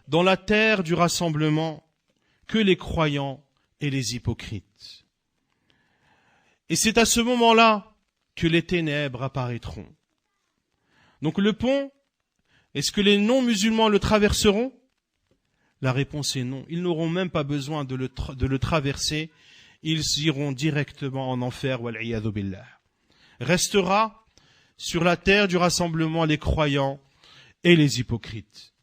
dans la terre du rassemblement, que les croyants et les hypocrites. Et c'est à ce moment-là que les ténèbres apparaîtront. Donc le pont, est-ce que les non-musulmans le traverseront? La réponse est non. Ils n'auront même pas besoin de le traverser. Ils iront directement en enfer, wal-'iyadhu billah. Restera sur la terre du rassemblement les croyants et les hypocrites.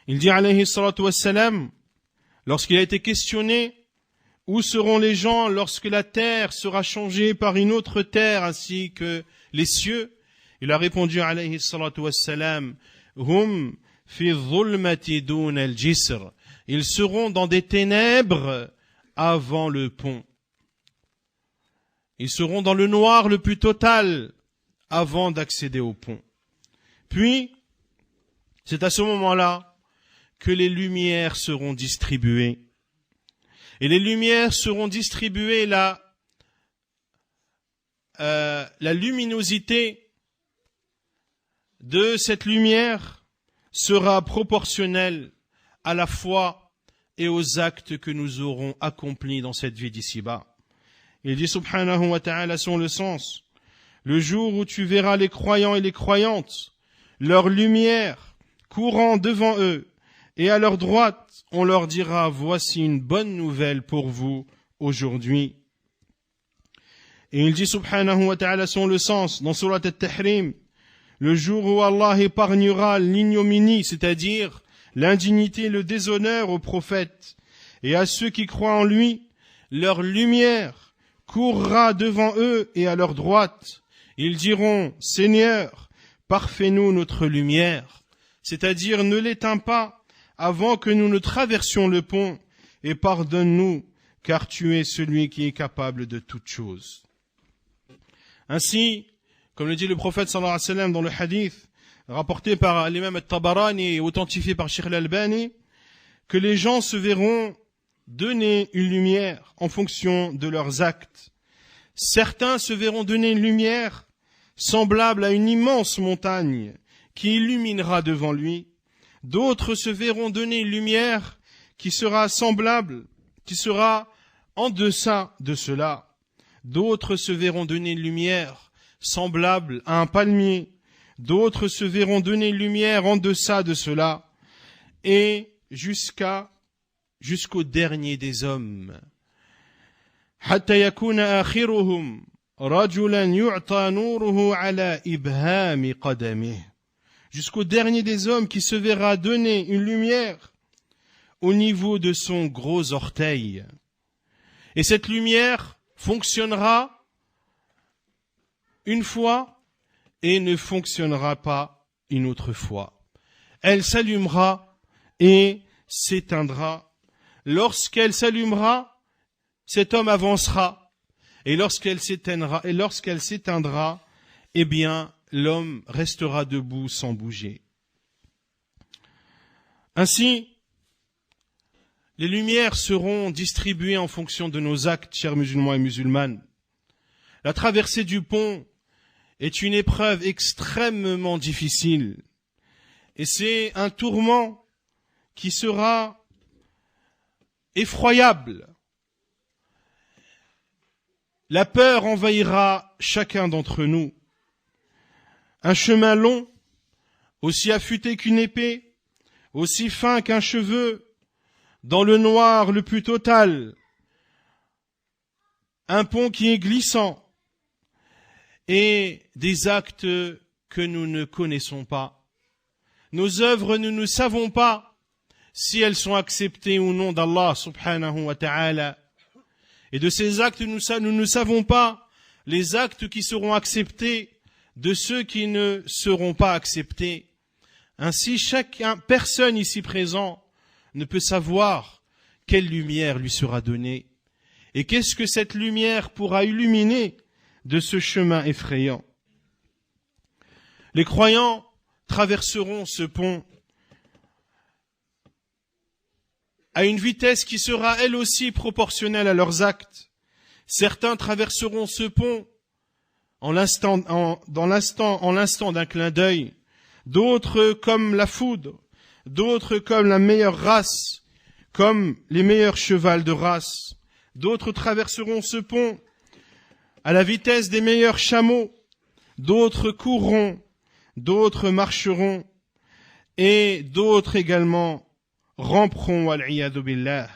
Il dit alayhi salatu wassalam, lorsqu'il a été questionné, où seront les gens lorsque la terre sera changée par une autre terre ainsi que les cieux? Il a répondu alayhi salatu wassalam, hum fi dhulmati dun al-jisr. Ils seront dans des ténèbres avant le pont. Ils seront dans le noir le plus total avant d'accéder au pont. Puis, c'est à ce moment-là que les lumières seront distribuées. Et les lumières seront distribuées, la luminosité de cette lumière sera proportionnelle à la foi et aux actes que nous aurons accomplis dans cette vie d'ici-bas. Il dit subhanahu wa ta'ala son le sens: le jour où tu verras les croyants et les croyantes, leur lumière courant devant eux, et à leur droite, on leur dira: voici une bonne nouvelle pour vous aujourd'hui. Et il dit subhanahu wa ta'ala son le sens dans Surat At-Tahrim: le jour où Allah épargnera l'ignominie, c'est-à-dire l'indignité et le déshonneur aux prophètes, et à ceux qui croient en lui, leur lumière courra devant eux et à leur droite. Ils diront: Seigneur, parfais-nous notre lumière, c'est-à-dire ne l'éteins pas avant que nous ne traversions le pont, et pardonne-nous, car tu es celui qui est capable de toutes choses. Ainsi, comme le dit le prophète sallallahu alayhi wa sallam dans le hadith rapporté par l'imam al-Tabarani et authentifié par Sheikh al-Albani, que les gens se verront donner une lumière en fonction de leurs actes. Certains se verront donner une lumière semblable à une immense montagne qui illuminera devant lui. D'autres se verront donner une lumière qui sera semblable, qui sera en deçà de cela. D'autres se verront donner une lumière semblable à un palmier. D'autres se verront donner une lumière en deçà de cela. Et jusqu'au dernier des hommes. حتى يكون آخرهم رجلا يعطى نوره على إبهام قدمه. Jusqu'au dernier des hommes qui se verra donner une lumière au niveau de son gros orteil. Et cette lumière fonctionnera une fois et ne fonctionnera pas une autre fois. Elle s'allumera et s'éteindra lorsqu'elle s'allumera, cet homme avancera. Et lorsqu'elle s'éteindra, eh bien, l'homme restera debout sans bouger. Ainsi, les lumières seront distribuées en fonction de nos actes, chers musulmans et musulmanes. La traversée du pont est une épreuve extrêmement difficile. Et c'est un tourment qui sera effroyable. La peur envahira chacun d'entre nous. Un chemin long, aussi affûté qu'une épée, aussi fin qu'un cheveu, dans le noir le plus total. Un pont qui est glissant et des actes que nous ne connaissons pas. Nos œuvres, nous ne savons pas si elles sont acceptées ou non d'Allah subhanahu wa ta'ala. Et de ces actes, nous ne savons pas les actes qui seront acceptés de ceux qui ne seront pas acceptés. Ainsi, personne ici présent ne peut savoir quelle lumière lui sera donnée. Et qu'est-ce que cette lumière pourra illuminer de ce chemin effrayant. Les croyants traverseront ce pont à une vitesse qui sera elle aussi proportionnelle à leurs actes. Certains traverseront ce pont en l'instant d'un clin d'œil, d'autres comme la foudre, d'autres comme la meilleure race, comme les meilleurs chevals de race. D'autres traverseront ce pont à la vitesse des meilleurs chameaux, d'autres courront, d'autres marcheront, et d'autres également ramperont, wal-'iyadhu billah.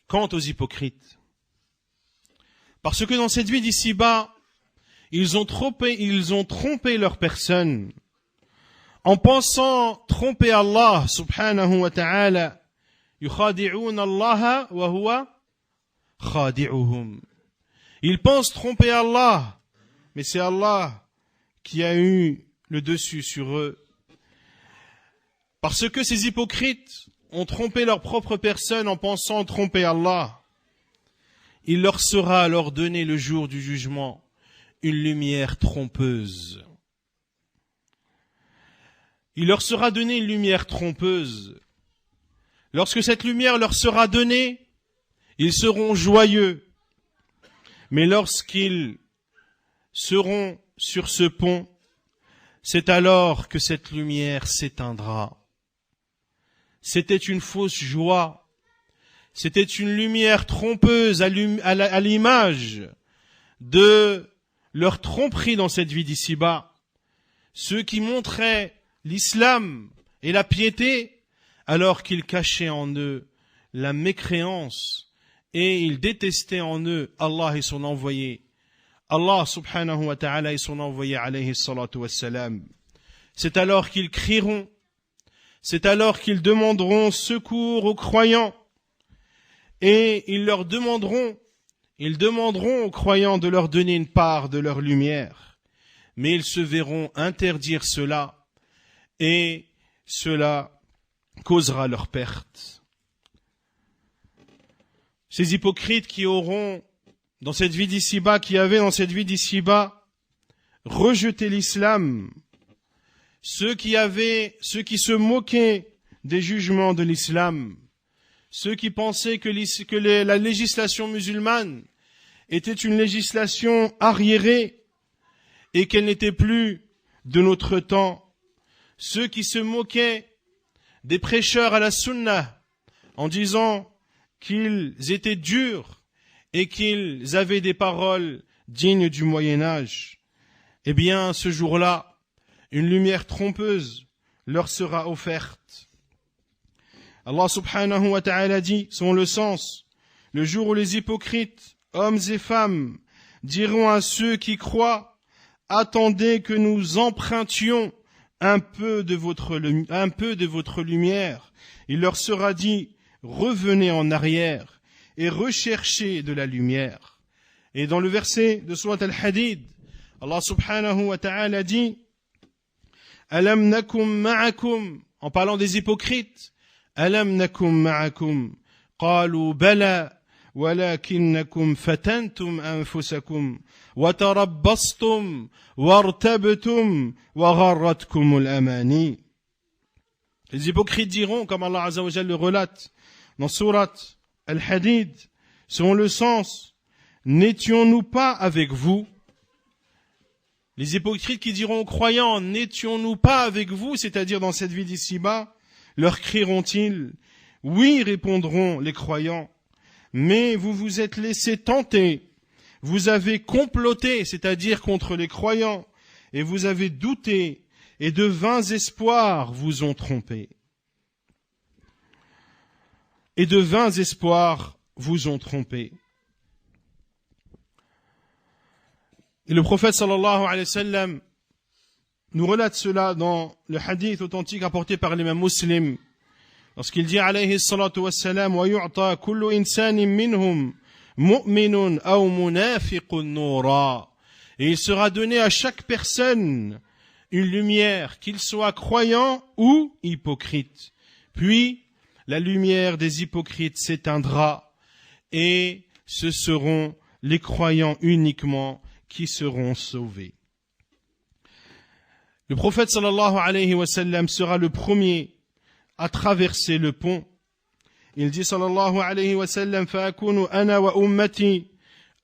Quant aux hypocrites, parce que dans cette vie d'ici-bas, ils ont trompé leur personne, en pensant tromper Allah subhanahu wa ta'ala, yukhadi'un Allah wa huwa khadi'uhum. Ils pensent tromper Allah, mais c'est Allah qui a eu le dessus sur eux. Parce que ces hypocrites ont trompé leur propre personne en pensant tromper Allah, il leur sera alors donné le jour du jugement une lumière trompeuse. Il leur sera donné une lumière trompeuse. Lorsque cette lumière leur sera donnée, ils seront joyeux. Mais lorsqu'ils seront sur ce pont, c'est alors que cette lumière s'éteindra. C'était une fausse joie. C'était une lumière trompeuse à l'image de leur tromperie dans cette vie d'ici-bas. Ceux qui montraient l'islam et la piété, alors qu'ils cachaient en eux la mécréance et ils détestaient en eux Allah et son envoyé. Allah subhanahu wa ta'ala et son envoyé alayhi salatu wassalam. C'est alors qu'ils crieront, c'est alors qu'ils demanderont secours aux croyants et ils demanderont aux croyants de leur donner une part de leur lumière. Mais ils se verront interdire cela et cela causera leur perte. Ces hypocrites qui auront dans cette vie d'ici-bas, qui avaient dans cette vie d'ici-bas rejeté l'islam, ceux qui se moquaient des jugements de l'islam, ceux qui pensaient que la législation musulmane était une législation arriérée et qu'elle n'était plus de notre temps, ceux qui se moquaient des prêcheurs à la sunna en disant qu'ils étaient durs et qu'ils avaient des paroles dignes du Moyen-Âge, eh bien, ce jour-là, une lumière trompeuse leur sera offerte. Allah subhanahu wa ta'ala dit, selon le sens, le jour où les hypocrites, hommes et femmes, diront à ceux qui croient, attendez que nous empruntions un peu de votre lumière. Il leur sera dit, revenez en arrière et recherchez de la lumière. Et dans le verset de Surat Al-Hadid, Allah subhanahu wa ta'ala dit, Alam nakum ma'akum, en parlant des hypocrites. Alam nakum ma'akum, qalu bala. ولكنكم فتنتم أنفسكم وتربصتم وارتبتم وغرتكم الأماني. Les hypocrites diront, comme Allah Azza wa Jal le relate dans Surat Al-Hadid, selon le sens, n'étions-nous pas avec vous? Les hypocrites qui diront aux croyants, n'étions-nous pas avec vous, c'est-à-dire dans cette vie d'ici-bas, leur crieront-ils? Oui, répondront les croyants. Mais vous vous êtes laissé tenter, vous avez comploté, c'est-à-dire contre les croyants, et vous avez douté, et de vains espoirs vous ont trompé. Et de vains espoirs vous ont trompé. Et le prophète sallallahu alayhi wa sallam nous relate cela dans le hadith authentique apporté par l'imam Muslim, lorsqu'il dit alayhi salatu wassalam wa yu'ta kullu insanin minhum mu'minun aw munafiqun nura, et il sera donné à chaque personne une lumière, qu'il soit croyant ou hypocrite. Puis la lumière des hypocrites s'éteindra et ce seront les croyants uniquement qui seront sauvés. Le prophète sallallahu alayhi wa sallam sera le premier à traverser le pont. Il dit sallallahu alayhi wa sallam فَأَكُونُ أَنَا وَأُمَّتِي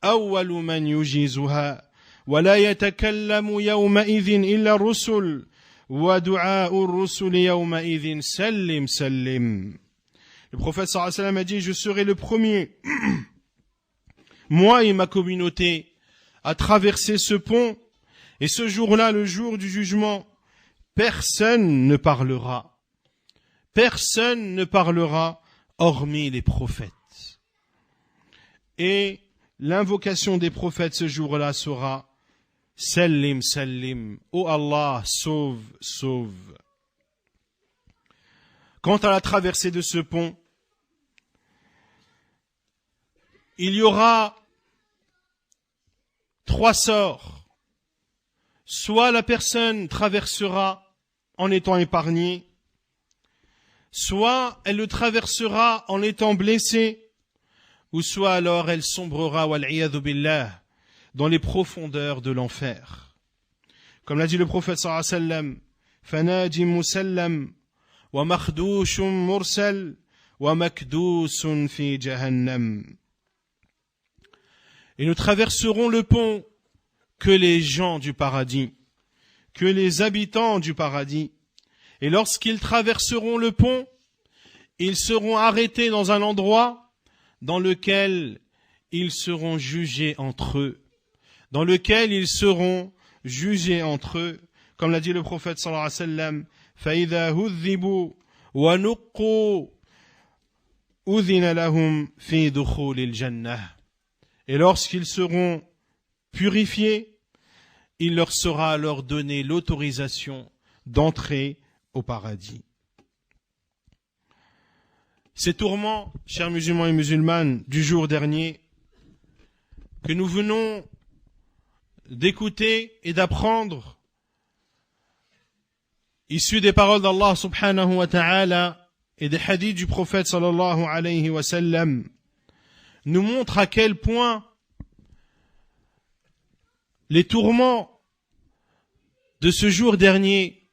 أَوَّلُ مَنْ يُجِيزُهَا وَلَا يَتَكَلَّمُ يَوْمَئِذٍ إِلَّا الرُّسُلُ وَدُعَاءُ الرُّسُلِ يَوْمَئِذٍ سَلِّمْ سَلِّمْ. Le prophète sallallahu alayhi wa sallam a dit, je serai le premier, moi et ma communauté, à traverser ce pont, et ce jour-là, le jour du jugement, personne ne parlera. Personne ne parlera hormis les prophètes. Et l'invocation des prophètes ce jour-là sera Sallim, Sallim. Oh Allah, sauve, sauve. Quant à la traversée de ce pont, il y aura 3 sorts. Soit la personne traversera en étant épargnée, soit elle le traversera en étant blessée, ou soit alors elle sombrera, wal'iyadhu billah, dans les profondeurs de l'enfer. Comme l'a dit le prophète sallallahu alayhi wa sallam, fanajim musallam, wa makhdoushum mursal, wa makdousun fi jahannam. Et nous traverserons le pont que les gens du paradis, que les habitants du paradis. Et lorsqu'ils traverseront le pont, ils seront arrêtés dans un endroit dans lequel ils seront jugés entre eux. Dans lequel ils seront jugés entre eux. Comme l'a dit le prophète sallallahu alayhi wa sallam, فَإِذَا هُذِّبُوا وَنُقُّوا أُذِنَ لَهُمْ فِي دُخُولِ الْجَنَّةِ. Et lorsqu'ils seront purifiés, il leur sera alors donné l'autorisation d'entrer au paradis. Ces tourments, chers musulmans et musulmanes, du jour dernier, que nous venons d'écouter et d'apprendre, issus des paroles d'Allah subhanahu wa ta'ala et des hadiths du prophète sallallahu alayhi wa sallam, nous montrent à quel point les tourments de ce jour dernier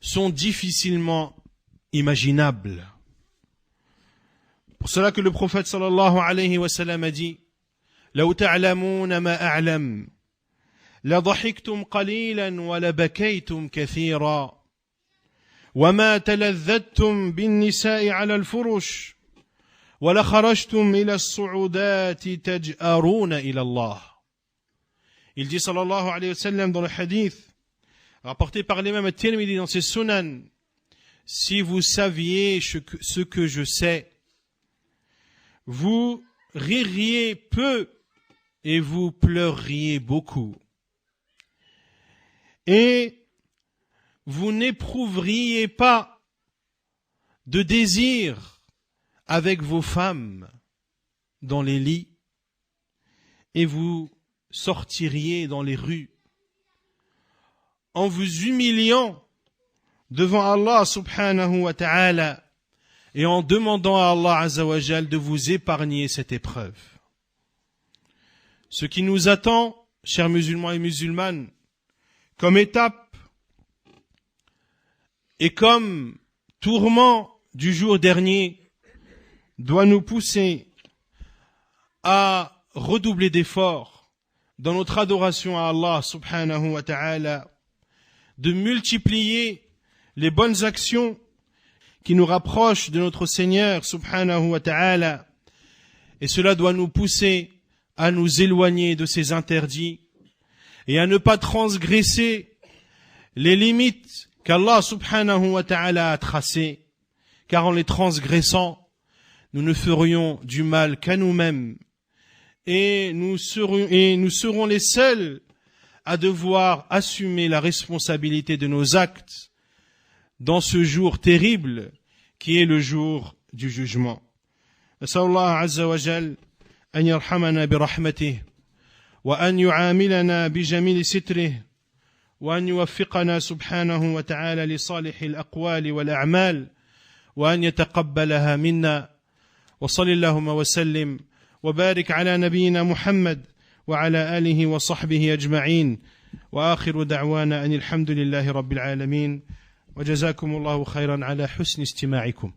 sont difficilement imaginables. Pour cela que le prophète sallallahu alayhi wa sallam a dit, لو تعلمون ما أعلم لضحكتم قليلا ولبكيتم كثيرا وما تلذذتم بالنساء على الفرش ولخرجتم إلى الصعودات تجأرون إلى الله. Il dit sallallahu alayhi wa sallam dans le hadith rapporté par l'imam At-Tirmidhi dans ses sunan, si vous saviez ce que je sais, vous ririez peu et vous pleureriez beaucoup. Et vous n'éprouveriez pas de désir avec vos femmes dans les lits et vous sortiriez dans les rues en vous humiliant devant Allah subhanahu wa ta'ala et en demandant à Allah azza wa jal de vous épargner cette épreuve. Ce qui nous attend, chers musulmans et musulmanes, comme étape et comme tourment du jour dernier, doit nous pousser à redoubler d'efforts dans notre adoration à Allah subhanahu wa ta'ala, de multiplier les bonnes actions qui nous rapprochent de notre Seigneur subhanahu wa ta'ala, et cela doit nous pousser à nous éloigner de ses interdits et à ne pas transgresser les limites qu'Allah subhanahu wa ta'ala a tracées, car en les transgressant, nous ne ferions du mal qu'à nous-mêmes et nous serons les seuls à devoir assumer la responsabilité de nos actes dans ce jour terrible qui est le jour du jugement. Nas'alullah azza wa jal an yarhamana bi rahmatih wa an yu'amilana bi jamil sitrih wa an yuwaffiqana subhanahu wa ta'ala li salihil aqwali wal a'mal wa an yataqabbalaha minna wa sallallahu wa sallim wa barik ala nabiyyina Muhammad وعلى آله وصحبه أجمعين وآخر دعوانا أن الحمد لله رب العالمين وجزاكم الله خيرا على حسن استماعكم.